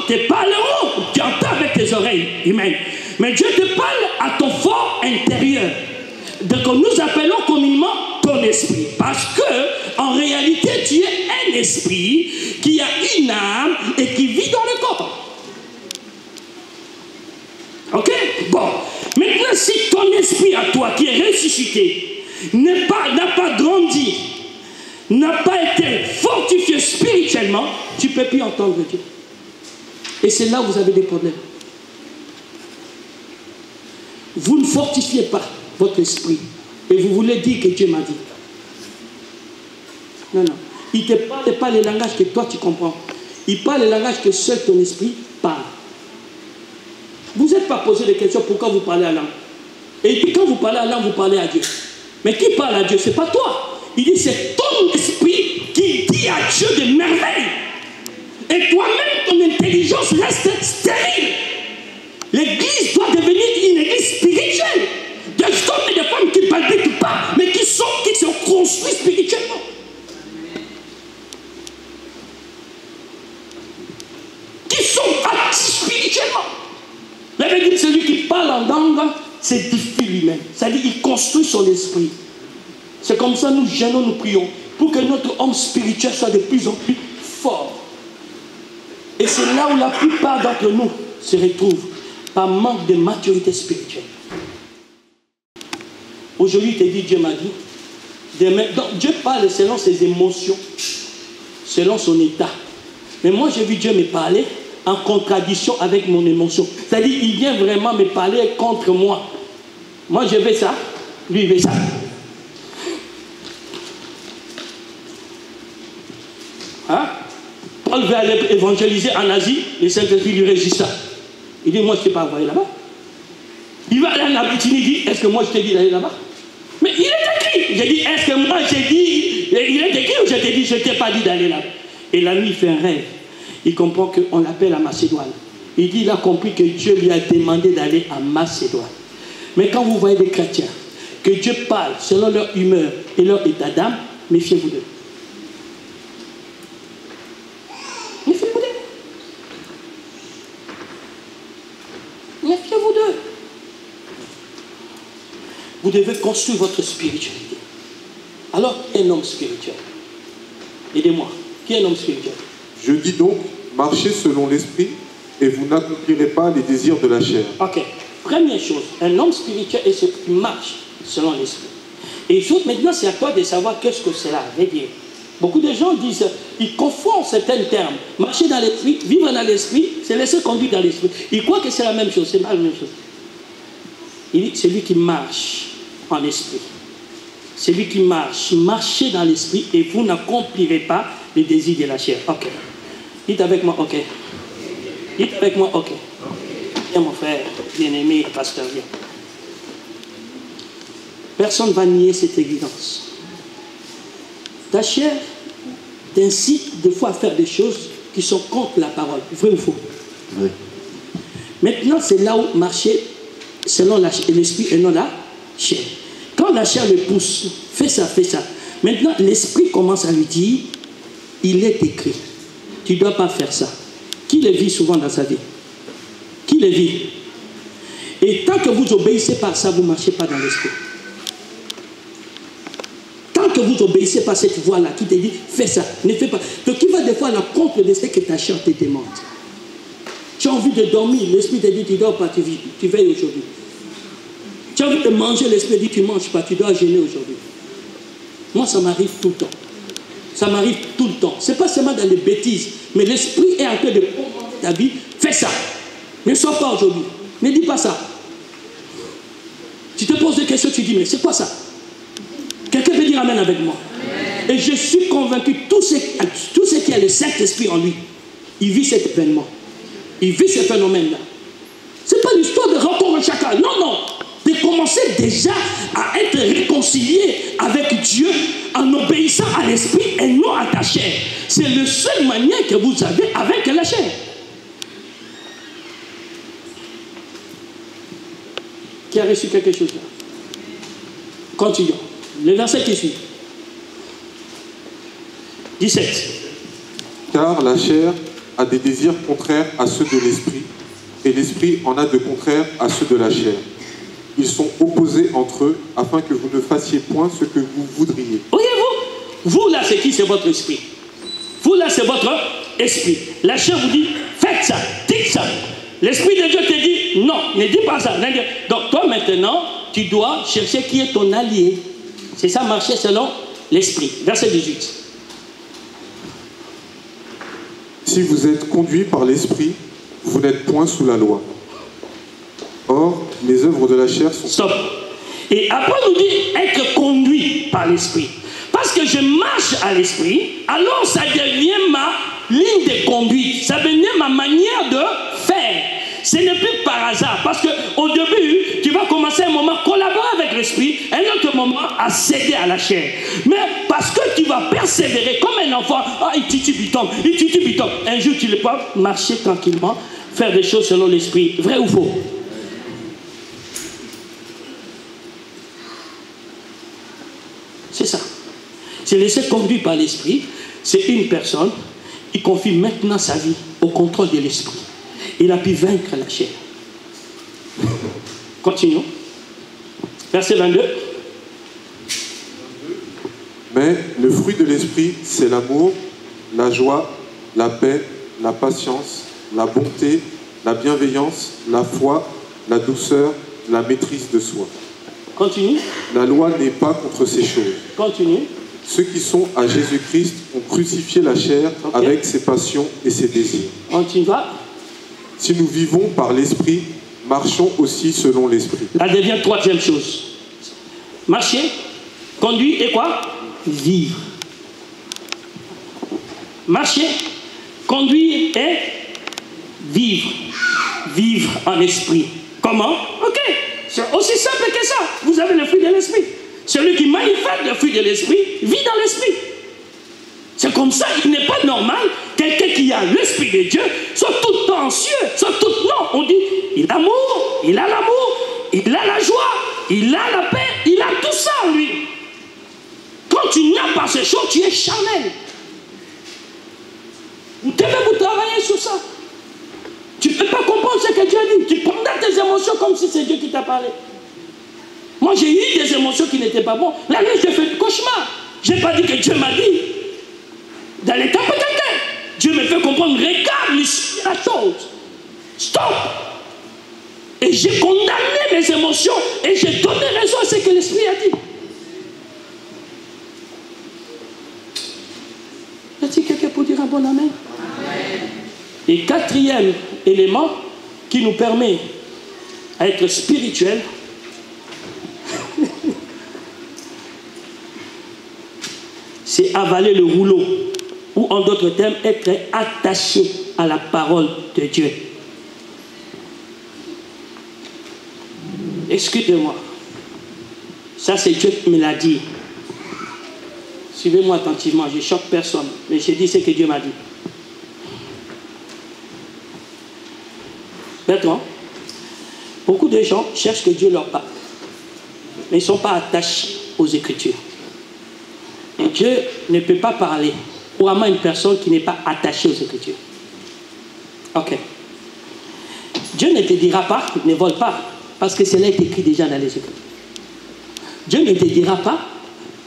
Speaker 1: te parleront, tu entends avec tes oreilles humaines. Mais Dieu te parle à ton fond intérieur. Donc nous appelons communément ton esprit. Parce que, en réalité, tu es un esprit qui a une âme et qui vit dans le corps. Ok? Bon. Maintenant, si ton esprit à toi, qui est ressuscité, n'a pas grandi, n'a pas été fortifié spirituellement, tu ne peux plus entendre Dieu. Et c'est là où vous avez des problèmes. Vous ne fortifiez pas votre esprit. Et vous voulez dire que Dieu m'a dit. Non, non. Il ne te parle pas le langage que toi tu comprends. Il parle le langage que seul ton esprit parle. Vous n'êtes pas posé des questions pourquoi vous parlez à langue. Et puis quand vous parlez à langue, vous parlez à Dieu. Mais qui parle à Dieu? Ce n'est pas toi. Il dit c'est ton esprit qui dit à Dieu des merveilles. Et toi-même, ton intelligence reste stérile. L'église doit devenir une église spirituelle. Des hommes et des femmes qui ne palpitent pas, mais qui sont construits spirituellement. Qui sont actifs spirituellement. La Bible dit celui qui parle en langue, c'est difficile lui-même. C'est-à-dire qu'il construit son esprit. C'est comme ça nous jeûnons, nous prions, pour que notre homme spirituel soit de plus en plus fort. Et c'est là où la plupart d'entre nous se retrouvent, par manque de maturité spirituelle. Aujourd'hui, il te dit, Dieu m'a dit. Demain, donc Dieu parle selon ses émotions, selon son état. Mais moi, j'ai vu Dieu me parler en contradiction avec mon émotion. C'est-à-dire, il vient vraiment me parler contre moi. Moi, je veux ça, lui, il veut ça. Hein? Paul veut aller évangéliser en Asie, et Saint-Esprit lui résiste ça. Il dit, moi, je ne t'ai pas envoyé là-bas. Il va aller en Abitinie, il dit, est-ce que moi, je t'ai dit d'aller là-bas? Mais il est écrit. J'ai dit, est-ce que moi, j'ai dit, il est écrit ou je t'ai dit, je ne t'ai pas dit d'aller là-bas? Et la nuit, il fait un rêve. Il comprend qu'on l'appelle à Macédoine. Il dit, il a compris que Dieu lui a demandé d'aller à Macédoine. Mais quand vous voyez des chrétiens, que Dieu parle selon leur humeur et leur état d'âme, méfiez-vous d'eux. Méfiez-vous d'eux. Méfiez-vous d'eux. Vous devez construire votre spiritualité. Alors, un homme spirituel. Aidez-moi. Qui est un homme spirituel?
Speaker 2: Je dis donc, marchez selon l'esprit et vous n'accomplirez pas les désirs de la chair.
Speaker 1: Ok. Première chose, un homme spirituel est celui qui marche selon l'esprit. Et maintenant, c'est à toi de savoir qu'est-ce que cela veut dire. Beaucoup de gens disent, ils confondent certains termes. Marcher dans l'esprit, vivre dans l'esprit, c'est laisser conduire dans l'esprit. Ils croient que c'est la même chose, c'est pas la même chose. Il dit, celui qui marche en esprit. Celui qui marche, marchez dans l'esprit et vous n'accomplirez pas les désirs de la chair. Ok. Dites avec moi, ok. Dites avec moi, ok. Viens mon frère, bien-aimé, pasteur, viens. Personne ne va nier cette évidence. Ta chair t'incite des fois à faire des choses qui sont contre la parole. Vrai ou faux? Oui. Maintenant, c'est là où marcher selon l'esprit et non la chair. Quand la chair le pousse, fais ça, fais ça. Maintenant, l'esprit commence à lui dire, il est écrit, tu ne dois pas faire ça. Qui le vit souvent dans sa vie? Qui le vit? Et tant que vous obéissez par ça, vous ne marchez pas dans l'esprit. Tant que vous obéissez par cette voix-là qui te dit, fais ça, ne fais pas. Donc il va des fois à l'encontre de ce que ta chair te demande. Tu as envie de dormir, l'esprit te dit, tu ne dors pas, tu veilles aujourd'hui. Tu as envie de manger, l'esprit dit, tu ne manges pas, tu dois jeûner aujourd'hui. Moi, ça m'arrive tout le temps. Ça m'arrive tout le temps. Ce n'est pas seulement dans les bêtises, mais l'esprit est en train de prendre ta vie, fais ça. Ne sois pas aujourd'hui. Ne dis pas ça. Tu te poses des questions, tu dis, mais c'est quoi ça? Quelqu'un peut dire amen avec moi. Amen. Et je suis convaincu, tout ce qui a le Saint-Esprit en lui, il vit cet événement. Il vit ce phénomène-là. Ce n'est pas l'histoire de rencontrer chacun. Non, non. De commencer déjà à être réconcilié avec Dieu en obéissant à l'esprit et non à ta chair. C'est la seule manière que vous avez avec la chair. Qui a reçu quelque chose là? Continuons. Le verset qui suit. 17.
Speaker 2: Car la chair a des désirs contraires à ceux de l'esprit, et l'esprit en a de contraires à ceux de la chair. Ils sont opposés entre eux, afin que vous ne fassiez point ce que vous voudriez.
Speaker 1: Voyez-vous, vous là, c'est qui? C'est votre esprit. Vous là, c'est votre esprit. La chair vous dit, faites ça, dites ça. L'esprit de Dieu te dit, non, ne dis pas ça. Donc toi maintenant, tu dois chercher qui est ton allié. C'est ça, marcher selon l'esprit. Verset 18.
Speaker 2: Si vous êtes conduits par l'esprit, vous n'êtes point sous la loi. Or, les œuvres de la chair sont...
Speaker 1: Stop. Et après, on nous dit être conduit par l'esprit. Parce que je marche à l'esprit, alors ça devient ma ligne de conduite. Ça devient ma manière de faire. Ce n'est plus par hasard. Parce qu'au début, tu vas commencer un moment à collaborer avec l'esprit, un autre moment à céder à la chair. Mais parce que tu vas persévérer comme un enfant, il titube, un jour tu ne peux pas marcher tranquillement, faire des choses selon l'esprit. Vrai ou faux? C'est ça. C'est laisser conduire par l'esprit. C'est une personne qui confie maintenant sa vie au contrôle de l'esprit. Il a pu vaincre la chair. Continuons. Verset 22.
Speaker 2: Mais le fruit de l'esprit, c'est l'amour, la joie, la paix, la patience, la bonté, la bienveillance, la foi, la douceur, la maîtrise de soi.
Speaker 1: Continue.
Speaker 2: La loi n'est pas contre ces choses.
Speaker 1: Continue.
Speaker 2: Ceux qui sont à Jésus-Christ ont crucifié la chair avec ses passions et ses désirs.
Speaker 1: Continue.
Speaker 2: Si nous vivons par l'esprit, marchons aussi selon l'esprit.
Speaker 1: La devient troisième chose. Marcher, conduire et quoi? Vivre. Marcher, conduire et vivre. Vivre en esprit. Comment? Ok. C'est aussi simple que ça. Vous avez le fruit de l'esprit. Celui qui manifeste le fruit de l'esprit vit dans l'esprit. C'est comme ça, il n'est pas normal quelqu'un qui a l'esprit de Dieu soit tout le temps anxieux, soit tout le temps. On dit, il a l'amour, il a la joie, il a la paix, il a tout ça en lui. Quand tu n'as pas ces choses, tu es charnel. Vous devez vous travailler sur ça. Tu ne peux pas comprendre ce que Dieu a dit. Tu condamnes tes émotions comme si c'est Dieu qui t'a parlé. Moi, j'ai eu des émotions qui n'étaient pas bonnes. La nuit, j'ai fait du cauchemar. Je n'ai pas dit que Dieu m'a dit d'aller taper quelqu'un. Dieu me fait comprendre, regarde la chose. Stop. Et j'ai condamné mes émotions et j'ai donné raison à ce que l'Esprit a dit. Y a-t-il quelqu'un pour dire un bon amen? Amen. Et quatrième élément qui nous permet d'être spirituel, c'est avaler le rouleau, ou en d'autres termes, être attaché à la parole de Dieu. Excusez-moi, ça c'est Dieu qui me l'a dit. Suivez-moi attentivement, je ne choque personne, mais je dis ce que Dieu m'a dit. Maintenant, beaucoup de gens cherchent que Dieu leur parle, mais ils ne sont pas attachés aux Écritures. Et Dieu ne peut pas parler couramment à une personne qui n'est pas attachée aux Écritures. Ok. Dieu ne te dira pas, ne vole pas, parce que cela est écrit déjà dans les Écritures. Dieu ne te dira pas,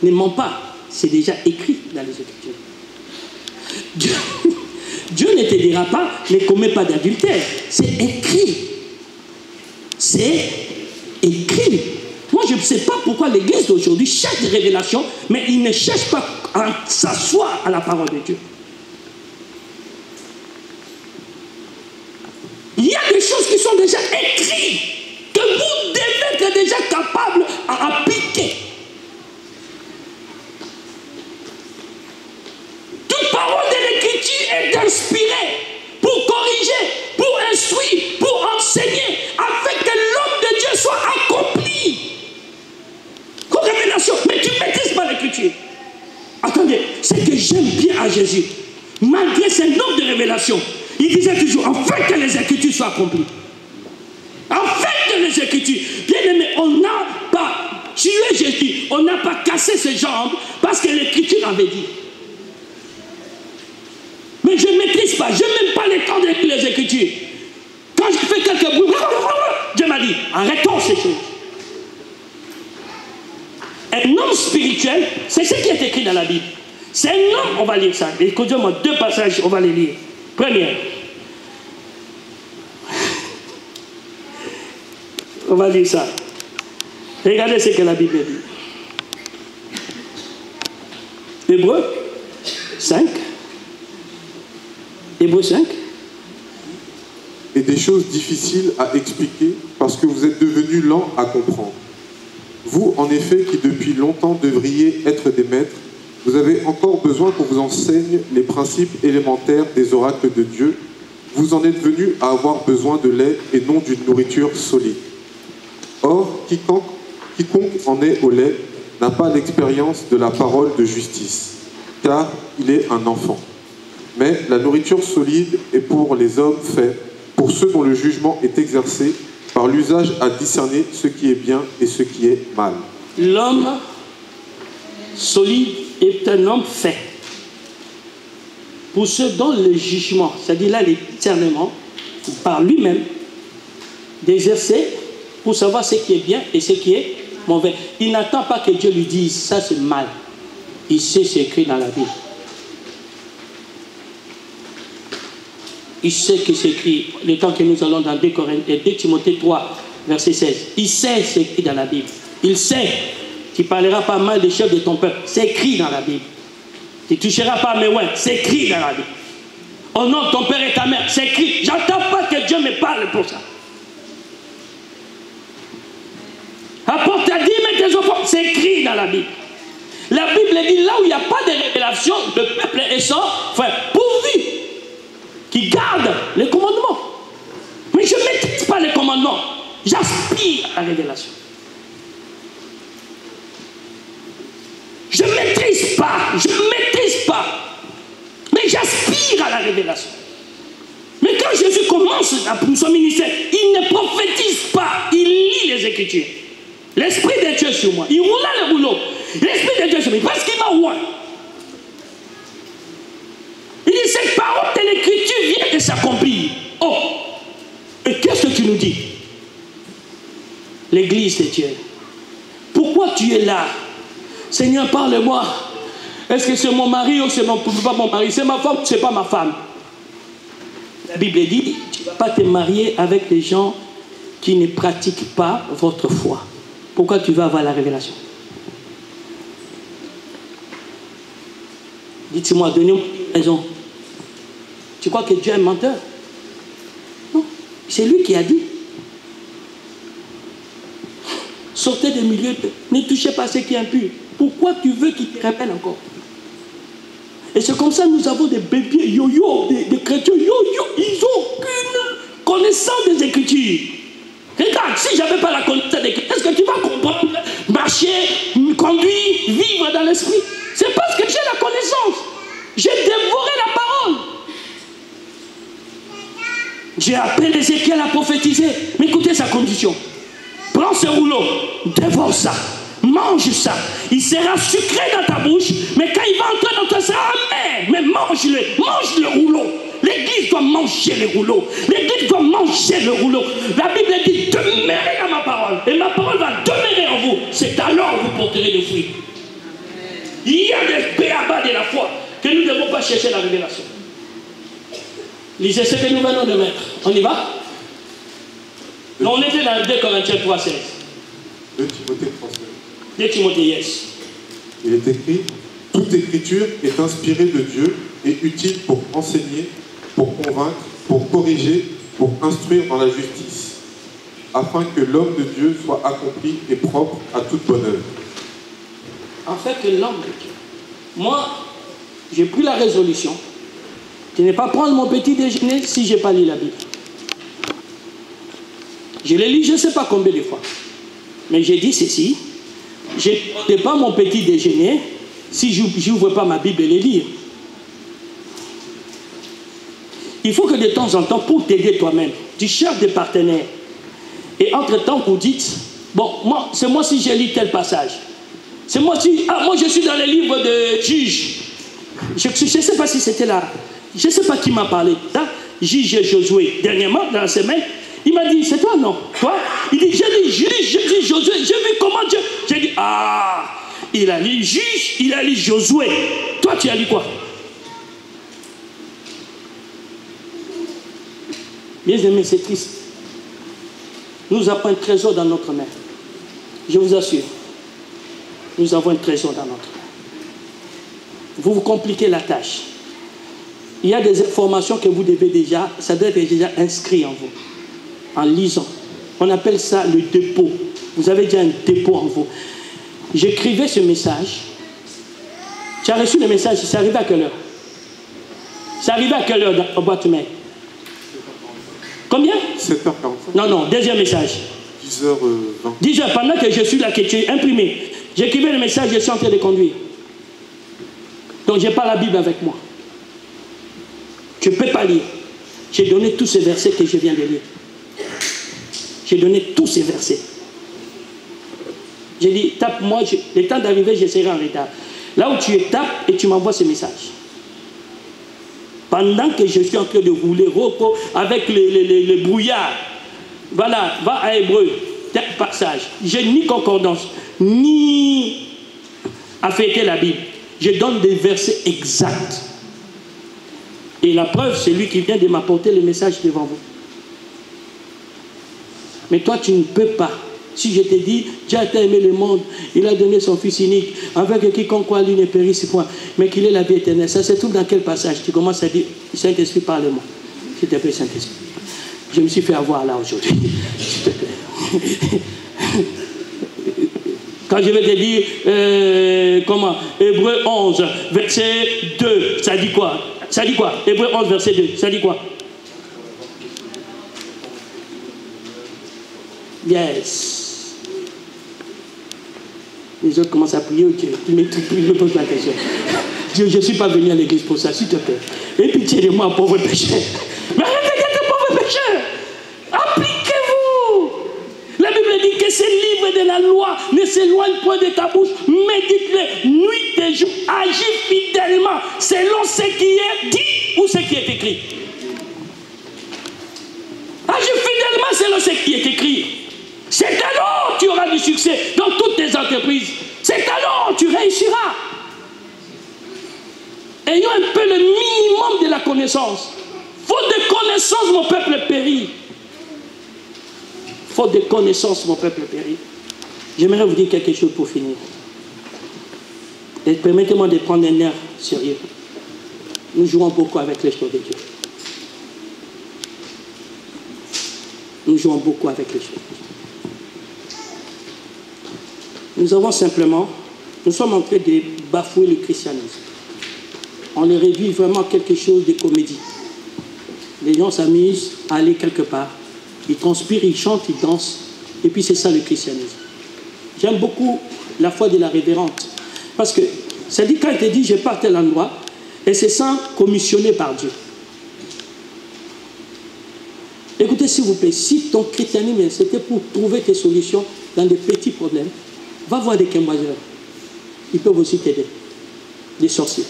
Speaker 1: ne mens pas, c'est déjà écrit dans les Écritures. Dieu ne te dira pas, ne commets pas d'adultère, c'est écrit. C'est écrit. Moi, je ne sais pas pourquoi l'Église d'aujourd'hui cherche des révélations, mais il ne cherche pas à s'asseoir à la parole de Dieu. Il y a des choses qui sont déjà écrites, que vous devez être déjà capable à appliquer. Toute parole de l'Écriture est inspirée pour corriger, pour instruire, pour enseigner, afin que l'homme de Dieu soit accompli. Comme révélation, mais tu ne maîtrises pas l'Écriture. Attendez, c'est que j'aime bien à Jésus. Malgré ses noms de révélation, il disait toujours, afin que les Écritures soient accomplies. Afin que les Écritures, bien aimé, on n'a pas tué Jésus, on n'a pas cassé ses jambes parce que l'Écriture avait dit. Mais je ne maîtrise pas, je n'ai même pas le temps d'écrire les Écritures. Quand je fais quelques bruits, Dieu m'a dit, arrêtons ces choses. Un homme spirituel, c'est ce qui est écrit dans la Bible. C'est un homme, on va lire ça. Écoutez-moi, 2 passages, on va les lire. Premier. On va lire ça. Regardez ce que la Bible dit. Hébreux 5. Hébreux 5.
Speaker 2: Et des choses difficiles à expliquer parce que vous êtes devenus lents à comprendre. Vous, en effet, qui depuis longtemps devriez être des maîtres, vous avez encore besoin qu'on vous enseigne les principes élémentaires des oracles de Dieu. Vous en êtes venus à avoir besoin de lait et non d'une nourriture solide. Or, quiconque en est au lait n'a pas l'expérience de la parole de justice, car il est un enfant. Mais la nourriture solide est pour les hommes faits, pour ceux dont le jugement est exercé par l'usage à discerner ce qui est bien et ce qui est mal.
Speaker 1: L'homme solide est un homme fait. Pour ceux dont le jugement, c'est-à-dire là, le discernement, par lui-même, d'exercer pour savoir ce qui est bien et ce qui est mauvais. Il n'attend pas que Dieu lui dise, ça c'est mal. Il sait ce qui est écrit dans la Bible. Il sait que c'est écrit, le temps que nous allons dans 2 Timothée 3, verset 16. Il sait ce qui est écrit dans la Bible. Il sait. Tu ne parleras pas mal des chefs de ton peuple. C'est écrit dans la Bible. Tu ne toucheras pas mes ouais. C'est écrit dans la Bible. Au nom de ton père et ta mère. C'est écrit. J'entends pas que Dieu me parle pour ça. Apporte ta dîme et tes offrandes. C'est écrit dans la Bible. La Bible dit là où il n'y a pas de révélation, le peuple est sans, enfin, pourvu qui garde les commandements. Mais je ne maîtrise pas les commandements. J'aspire à la révélation. Je ne maîtrise pas. Mais j'aspire à la révélation. Mais quand Jésus commence son ministère, il ne prophétise pas. Il lit les Écritures. L'Esprit de Dieu sur moi. Il roula le rouleau. L'Esprit de Dieu sur moi. Parce qu'il m'a oint. Il dit, cette parole de l'Écriture vient de s'accomplir. Oh! Et qu'est-ce que tu nous dis? L'Église de Dieu. Pourquoi tu es là? Seigneur, parle-moi. Est-ce que c'est mon mari ou c'est pas mon mari? C'est ma femme ou c'est pas ma femme? La Bible dit, tu ne vas pas te marier avec des gens qui ne pratiquent pas votre foi. Pourquoi tu vas avoir la révélation? Dites-moi, donnez-moi une raison. Tu crois que Dieu est un menteur? Non, c'est lui qui a dit. Sortez des milieux, ne touchez pas ce qui est impur. Pourquoi tu veux qu'il te rappelle encore? Et c'est comme ça que nous avons des bébés yo-yo, des chrétiens yo-yo, ils n'ont aucune connaissance des Écritures. Regarde, si je n'avais pas la connaissance des Écritures, est-ce que tu vas comprendre, marcher, conduire, vivre dans l'esprit? C'est parce que j'ai la connaissance. J'ai dévoré la parole. J'ai appelé Ézéchiel à prophétiser. Mais écoutez sa condition. Prends ce rouleau, dévore ça, mange ça. Il sera sucré dans ta bouche, mais quand il va entrer dans toi, ça sera amer. Mais mange-le, mange le rouleau. L'église doit manger le rouleau. L'église doit manger le rouleau. La Bible dit, demeurez dans ma parole. Et ma parole va demeurer en vous. C'est alors que vous porterez des fruits. Il y a des béabas de la foi que nous ne devons pas chercher la révélation. Lisez ce que nous venons de mettre. On y va? Non, on était dans 2 Corinthiens 3,16.
Speaker 2: 2 Timothée 3,16.
Speaker 1: 2 Timothée, yes.
Speaker 2: Il est écrit, toute écriture est inspirée de Dieu et utile pour enseigner, pour convaincre, pour corriger, pour instruire dans la justice, afin que l'homme de Dieu soit accompli et propre à toute bonne œuvre.
Speaker 1: En fait, que l'homme de Dieu. Moi, j'ai pris la résolution de ne pas prendre mon petit déjeuner si je n'ai pas lu la Bible. Je l'ai lu je ne sais pas combien de fois. Mais j'ai dit ceci, je ne pas mon petit déjeuner si je n'ouvre pas ma Bible et les lire. Il faut que de temps en temps, pour t'aider toi-même, tu cherches des partenaires. Et entre-temps, vous dites, bon, c'est moi si j'ai lu tel passage. C'est moi si, moi je suis dans les livres de Juges. Je ne sais pas si c'était là. Je ne sais pas qui m'a parlé. Juge Josué, dernièrement, dans la semaine, il m'a dit, c'est toi, non? Toi? Il dit, j'ai dit Josué, j'ai vu comment Dieu. J'ai dit, il a lu Juge, il a lu Josué. Toi, tu as lu quoi? Bien aimés, c'est triste. Nous avons un trésor dans notre main. Je vous assure. Nous avons un trésor dans notre main. Vous vous compliquez la tâche. Il y a des informations que vous devez déjà, ça doit être déjà inscrit en vous. En lisant. On appelle ça le dépôt. Vous avez déjà un dépôt en vous. J'écrivais ce message. Tu as reçu le message, c'est arrivé à quelle heure? C'est arrivé à quelle heure dans la boîte mail? Combien?
Speaker 2: 7h45.
Speaker 1: Non, deuxième message.
Speaker 2: 10h20.
Speaker 1: 10h, pendant que je suis là, que tu es imprimé. J'écrivais le message, je suis en train de conduire. Donc je n'ai pas la Bible avec moi. Je ne peux pas lire. J'ai donné tous ces versets que je viens de lire. J'ai donné tous ces versets. J'ai dit, tape-moi, le temps d'arriver, je serai en retard. Là où tu es, tape et tu m'envoies ce message. Pendant que je suis en train de rouler avec le brouillard, voilà, va à Hébreu, tel passage. J'ai ni concordance, ni à fêter la Bible. Je donne des versets exacts. Et la preuve, c'est lui qui vient de m'apporter le message devant vous. Mais toi, tu ne peux pas. Si je te dis, Dieu a aimé le monde, il a donné son Fils unique, avec quiconque croit lui ne périsse point, mais qu'il ait la vie éternelle. Ça se trouve dans quel passage? Tu commences à dire, Saint-Esprit, parle-moi. S'il te plaît, Saint-Esprit. Je me suis fait avoir là aujourd'hui. S'il te plaît. Quand je vais te dire, Hébreu 11, verset 2, ça dit quoi? Ça dit quoi? Hébreu 11, verset 2, ça dit quoi? Yes. Les autres commencent à prier au Dieu. Tu me poses la question. Dieu, je ne suis pas venu à l'église pour ça, s'il te plaît. Aie pitié de moi, pauvre pécheur. Mais arrêtez d'être pauvre pécheur. Appliquez-vous. La Bible dit que ces livres de la loi ne s'éloignent point de ta bouche. Médite-les nuit et jour. Agis fidèlement selon ce qui est dit ou ce qui est écrit. Agis fidèlement selon ce qui est écrit. C'est alors que tu auras du succès dans toutes tes entreprises. C'est alors que tu réussiras. Ayons un peu le minimum de la connaissance. Il faut Faute de connaissance, mon peuple périt. Faute de connaissance, mon peuple périt. J'aimerais vous dire quelque chose pour finir. Et permettez-moi de prendre un air sérieux. Nous jouons beaucoup avec les choses de Dieu. Nous jouons beaucoup avec les choses de Dieu. Nous avons simplement, nous sommes en train de bafouer le christianisme. On le réduit vraiment à quelque chose de comédie. Les gens s'amusent à aller quelque part. Ils transpirent, ils chantent, ils dansent. Et puis c'est ça le christianisme. J'aime beaucoup la foi de la révérende. Parce que ça dit quand elle te dit je pars à tel endroit, elle se sent commissionnée par Dieu. Écoutez s'il vous plaît, si ton christianisme c'était pour trouver tes solutions dans des petits problèmes, va voir des quimboiseurs. Ils peuvent aussi t'aider. Des sorciers.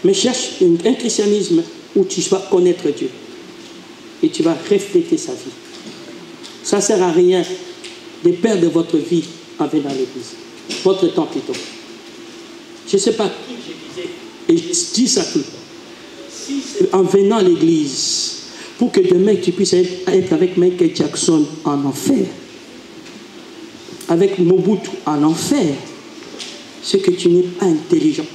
Speaker 1: Mais cherche un christianisme où tu vas connaître Dieu. Et tu vas refléter sa vie. Ça ne sert à rien de perdre votre vie en venant à l'église. Votre temps plutôt. Je ne sais pas qui je disais, et je dis ça tout. Si c'est en venant à l'église, pour que demain tu puisses être avec Michael Jackson en enfer, avec Mobutu en enfer, c'est que tu n'es pas intelligent.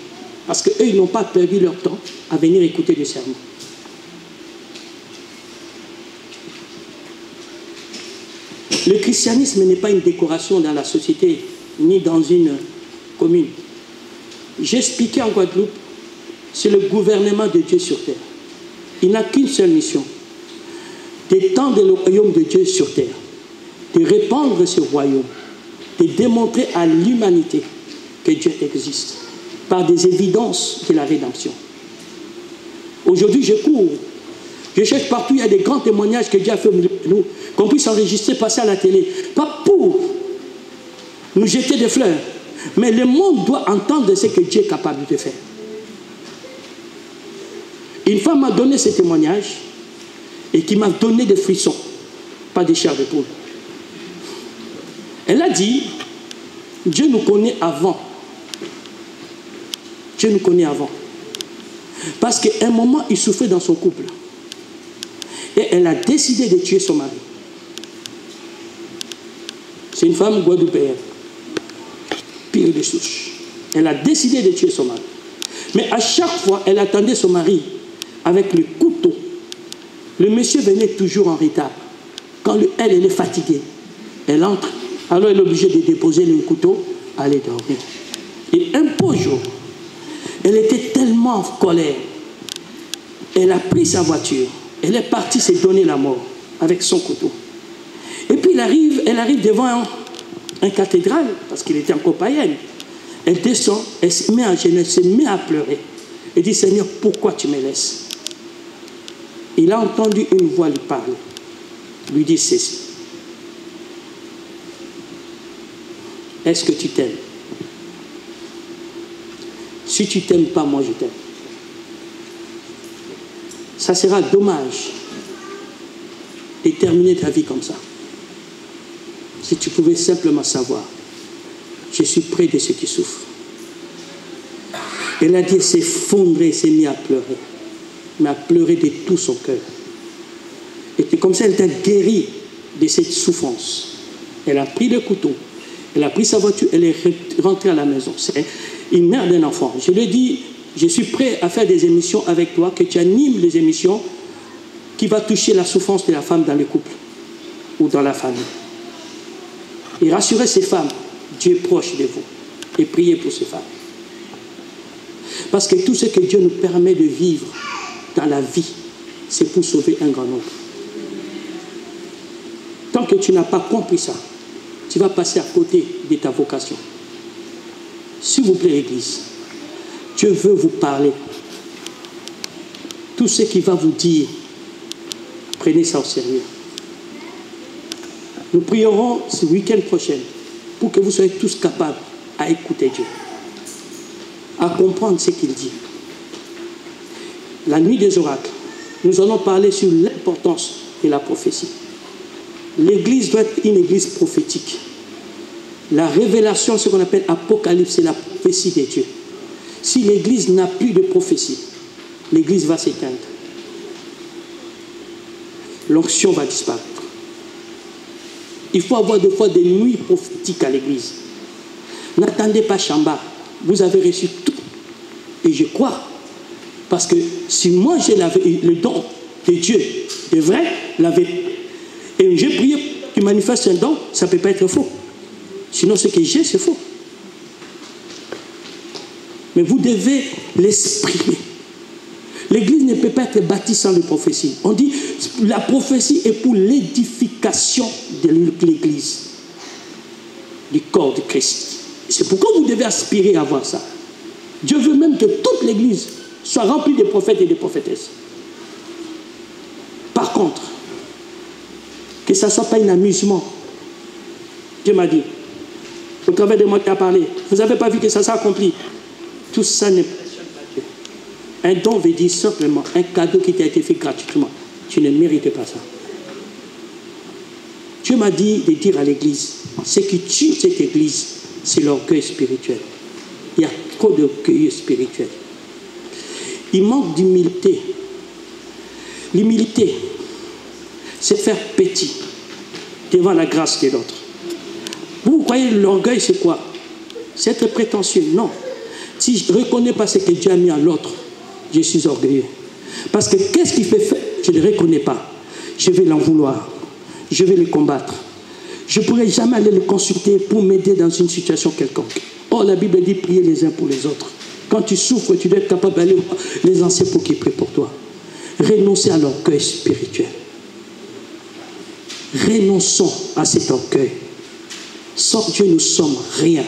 Speaker 1: Parce qu'eux, ils n'ont pas perdu leur temps à venir écouter le sermon. Le christianisme n'est pas une décoration dans la société, ni dans une commune. J'expliquais en Guadeloupe, c'est le gouvernement de Dieu sur terre. Il n'a qu'une seule mission, d'étendre le royaume de Dieu sur terre, de répandre ce royaume, de démontrer à l'humanité que Dieu existe, par des évidences de la rédemption. Aujourd'hui, je cours. Je cherche partout, il y a des grands témoignages que Dieu a fait au milieu de nous, qu'on puisse enregistrer, passer à la télé. Pas pour nous jeter des fleurs, mais le monde doit entendre ce que Dieu est capable de faire. Une femme m'a donné ce témoignage et qui m'a donné des frissons, pas des chairs de poule. Elle a dit, Dieu nous connaît avant. Dieu nous connaît avant. Parce qu'à un moment, il souffrait dans son couple. Et elle a décidé de tuer son mari. C'est une femme guadeloupéenne. Pire de souche. Elle a décidé de tuer son mari. Mais à chaque fois, elle attendait son mari avec le couteau. Le monsieur venait toujours en retard. Quand elle est fatiguée, elle entre. Alors elle est obligée de déposer le couteau, aller dormir. Et un beau jour, elle était tellement en colère. Elle a pris sa voiture. Elle est partie se donner la mort avec son couteau. Et puis elle arrive devant un cathédrale, parce qu'il était encore païenne. Elle descend, elle se met à genoux, elle se met à pleurer. Elle dit, Seigneur, pourquoi tu me laisses? Il a entendu une voix lui parler. Lui dit ceci. Est-ce que tu t'aimes? Si tu ne t'aimes pas, moi je t'aime. Ça sera dommage de terminer ta vie comme ça. Si tu pouvais simplement savoir, je suis près de ceux qui souffrent. Elle a dit, elle s'est effondrée, elle s'est mise à pleurer. Mais à pleurer de tout son cœur. Et comme ça, elle t'a guéri de cette souffrance. Elle a pris le couteau, elle a pris sa voiture, elle est rentrée à la maison. C'est une mère d'un enfant. Je lui ai dit, je suis prêt à faire des émissions avec toi, que tu animes les émissions qui vont toucher la souffrance de la femme dans le couple ou dans la famille. Et rassurez ces femmes, Dieu est proche de vous. Et priez pour ces femmes. Parce que tout ce que Dieu nous permet de vivre dans la vie, c'est pour sauver un grand nombre. Tant que tu n'as pas compris ça, tu vas passer à côté de ta vocation. S'il vous plaît, Église, Dieu veut vous parler. Tout ce qu'il va vous dire, prenez ça au sérieux. Nous prierons ce week-end prochain pour que vous soyez tous capables à écouter Dieu, à comprendre ce qu'il dit. La nuit des oracles, nous allons parler sur l'importance de la prophétie. L'Église doit être une Église prophétique. La révélation, ce qu'on appelle Apocalypse, c'est la prophétie de Dieu. Si l'Église n'a plus de prophétie, l'Église va s'éteindre. l'onction va disparaître. Il faut avoir des fois des nuits prophétiques à l'église. N'attendez pas Chamba. Vous avez reçu tout. Et je crois. Parce que si moi j'ai le don de Dieu, de vrai, et j'ai prié qu'il manifeste un don, ça ne peut pas être faux. Sinon ce que j'ai, c'est faux. Mais vous devez l'exprimer. L'église ne peut pas être bâtie sans les prophéties. On dit la prophétie est pour l'édification de l'église, du corps de Christ. C'est pourquoi vous devez aspirer à voir ça. Dieu veut même que toute l'église soit remplie de prophètes et de prophétesses. Par contre, que ça ne soit pas un amusement. Dieu m'a dit, au travers de moi qui a parlé, vous n'avez pas vu que ça s'est accompli. Tout ça n'est pas Dieu. Un don veut dire simplement un cadeau qui t'a été fait gratuitement. Tu ne mérites pas ça. Dieu m'a dit de dire à l'église, ce qui tue cette église, c'est l'orgueil spirituel. Il y a trop d'orgueil spirituel. Il manque d'humilité. L'humilité, c'est faire petit devant la grâce de l'autre. Vous croyez l'orgueil, c'est quoi? C'est être prétentieux. Non. Si je ne reconnais pas ce que Dieu a mis à l'autre, je suis orgueilleux. Parce que qu'est-ce qu'il fait faire? Je ne le reconnais pas. Je vais l'en vouloir. Je vais le combattre. Je ne pourrai jamais aller le consulter pour m'aider dans une situation quelconque. Or, la Bible dit prier les uns pour les autres. Quand tu souffres, tu dois être capable d'aller voir les anciens pour qu'ils prient pour toi. Renoncez à l'orgueil spirituel. Renonçons à cet orgueil. Sans Dieu, nous sommes rien.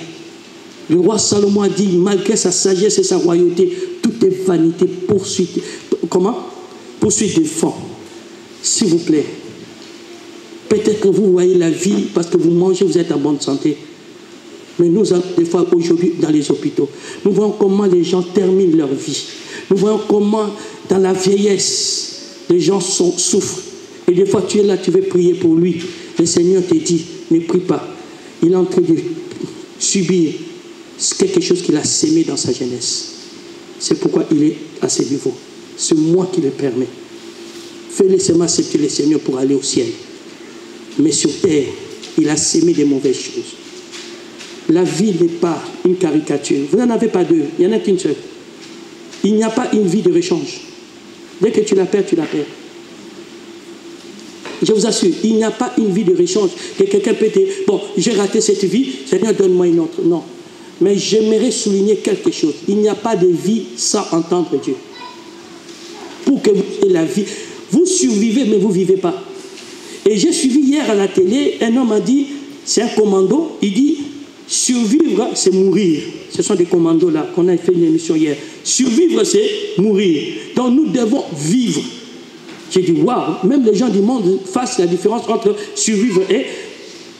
Speaker 1: Le roi Salomon a dit, malgré sa sagesse et sa royauté, tout est vanité, poursuite. Comment? Poursuite des fonds. S'il vous plaît. Peut-être que vous voyez la vie parce que vous mangez, vous êtes en bonne santé. Mais nous avons des fois aujourd'hui dans les hôpitaux. Nous voyons comment les gens terminent leur vie. Nous voyons comment dans la vieillesse, les gens souffrent. Et des fois tu es là, tu veux prier pour lui. Le Seigneur te dit, ne prie pas. Il est en train de subir quelque chose qu'il a sémé dans sa jeunesse. C'est pourquoi il est à ce niveau. C'est moi qui le permets. Fais-le seulement accepter le Seigneur pour aller au ciel. Mais sur terre, il a sémé des mauvaises choses. La vie n'est pas une caricature. Vous n'en avez pas deux, il n'y en a qu'une seule. Il n'y a pas une vie de rechange. Dès que tu la perds, tu la perds. Je vous assure, il n'y a pas une vie de rechange. Que quelqu'un peut dire, bon, j'ai raté cette vie, Seigneur, donne-moi une autre. Non. Mais j'aimerais souligner quelque chose. Il n'y a pas de vie sans entendre Dieu. Pour que vous ayez la vie, vous survivez, mais vous ne vivez pas. Et j'ai suivi hier à la télé, un homme a dit, c'est un commando, il dit, survivre, c'est mourir. Ce sont des commandos là, qu'on a fait une émission hier. Survivre, c'est mourir. Donc nous devons vivre. J'ai dit, waouh, même les gens du monde fassent la différence entre survivre et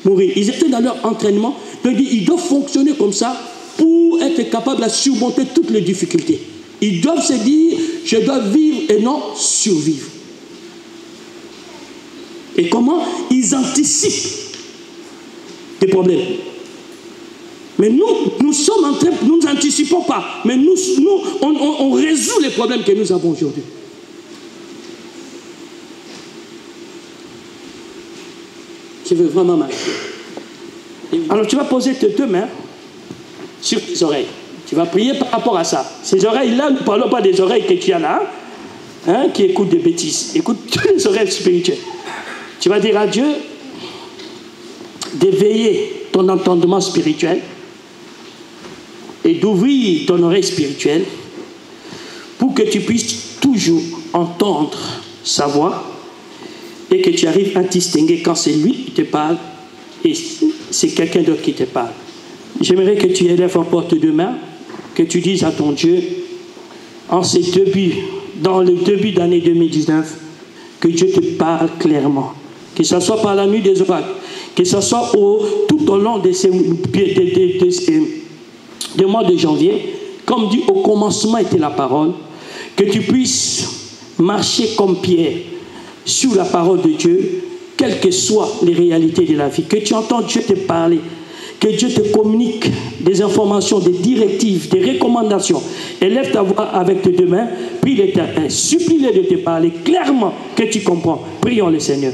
Speaker 1: mourir. Ils étaient dans leur entraînement, donc ils doivent fonctionner comme ça pour être capables de surmonter toutes les difficultés. Ils doivent se dire, je dois vivre et non survivre. Et comment? Ils anticipent des problèmes. Mais nous sommes en train, nous n'anticipons pas, mais on résout les problèmes que nous avons aujourd'hui. Je veux vraiment m'arrêter. Alors tu vas poser tes deux mains sur tes oreilles. Tu vas prier par rapport à ça. Ces oreilles-là, ne parlons pas des oreilles que tu as là, hein, qui écoutent des bêtises. Écoute toutes les oreilles spirituelles. Tu vas dire à Dieu d'éveiller ton entendement spirituel et d'ouvrir ton oreille spirituelle pour que tu puisses toujours entendre sa voix et que tu arrives à distinguer quand c'est lui qui te parle et c'est quelqu'un d'autre qui te parle. J'aimerais que tu élèves encore tes deux mains, que tu dises à ton Dieu, en ces débuts, dans le début d'année 2019, que Dieu te parle clairement. Que ce soit par la nuit des oracles, que ce soit tout au long de ces mois de janvier, comme dit au commencement était la parole, que tu puisses marcher comme Pierre sur la parole de Dieu, quelles que soient les réalités de la vie, que tu entends Dieu te parler, que Dieu te communique des informations, des directives, des recommandations. Élève ta voix avec tes deux mains, prie l'Éternel, supplie-le de te parler clairement que tu comprends. Prions le Seigneur.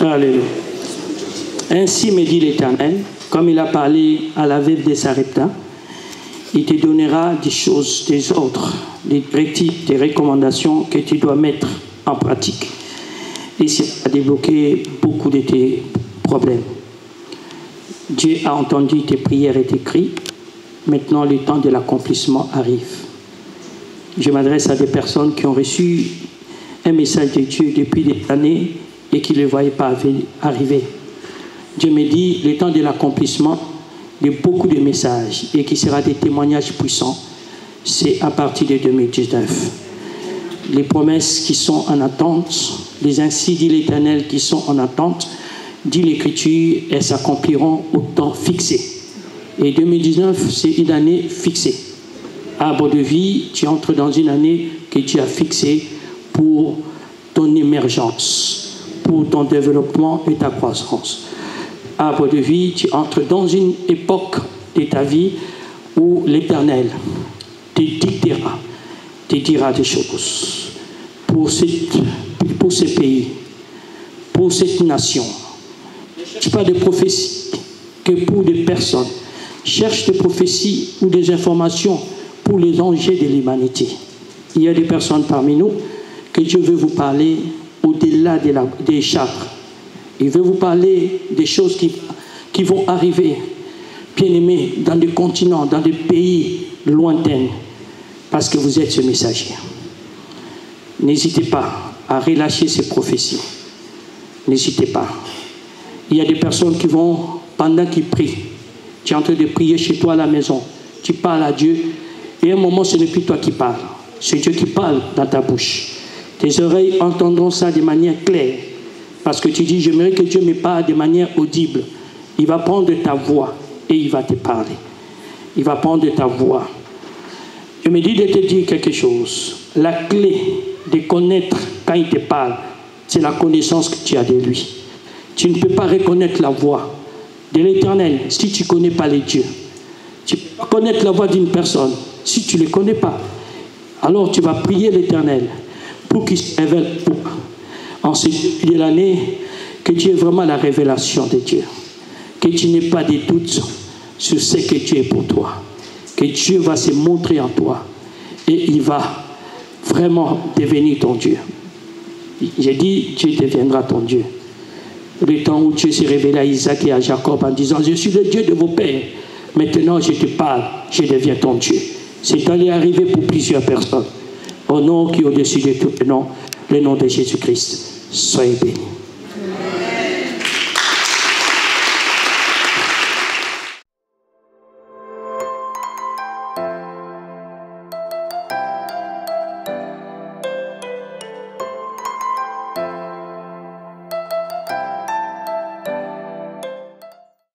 Speaker 1: Alléluia. Ainsi me dit l'Éternel, comme il a parlé à la veuve de Sarepta, il te donnera des choses, des ordres, des directives, des recommandations que tu dois mettre en pratique. Et ça va débloquer beaucoup de tes problèmes. Dieu a entendu tes prières et tes cris. Maintenant, le temps de l'accomplissement arrive. Je m'adresse à des personnes qui ont reçu un message de Dieu depuis des années et qui ne le voyaient pas arriver. Dieu me dit, le temps de l'accomplissement de beaucoup de messages et qui sera des témoignages puissants, c'est à partir de 2019. Les promesses qui sont en attente, les ainsi dit l'Éternel qui sont en attente, dit l'Écriture, elles s'accompliront au temps fixé. Et 2019, c'est une année fixée. Arbre de vie, tu entres dans une année que tu as fixée pour ton émergence, pour ton développement et ta croissance. Arbre de vie, tu entres dans une époque de ta vie où l'Éternel te dira des choses pour ce pays, pour cette nation. Ne cherche pas de prophéties que pour des personnes. Cherche des prophéties ou des informations pour les enjeux de l'humanité. Il y a des personnes parmi nous que Dieu veut vous parler au-delà des chakras. Il veut vous parler des choses qui vont arriver, bien-aimés, dans des continents, dans des pays lointains, parce que vous êtes ce messager. N'hésitez pas à relâcher ces prophéties. N'hésitez pas. Il y a des personnes qui vont, pendant qu'ils prient, tu es en train de prier chez toi à la maison, tu parles à Dieu, et à un moment, ce n'est plus toi qui parles, c'est Dieu qui parle dans ta bouche. Tes oreilles entendront ça de manière claire, parce que tu dis, j'aimerais que Dieu me parle de manière audible. Il va prendre ta voix et il va te parler. Il va prendre ta voix. Je me dis de te dire quelque chose. La clé de connaître quand il te parle, c'est la connaissance que tu as de lui. Tu ne peux pas reconnaître la voix de l'Éternel si tu ne connais pas les dieux. Tu peux pas connaître la voix d'une personne si tu ne le connais pas. Alors tu vas prier l'Éternel pour qu'il se révèle pour toi. En ce début de l'année, que tu aies vraiment la révélation de Dieu. Que tu n'aies pas de doute sur ce que Dieu est pour toi. Que Dieu va se montrer en toi. Et il va vraiment devenir ton Dieu. J'ai dit, Dieu deviendra ton Dieu. Le temps où Dieu s'est révélé à Isaac et à Jacob en disant, je suis le Dieu de vos pères. Maintenant, je te parle, je deviens ton Dieu. C'est allé arriver pour plusieurs personnes. Au nom qui est au-dessus de tout le nom de Jésus-Christ. Soyez bénis.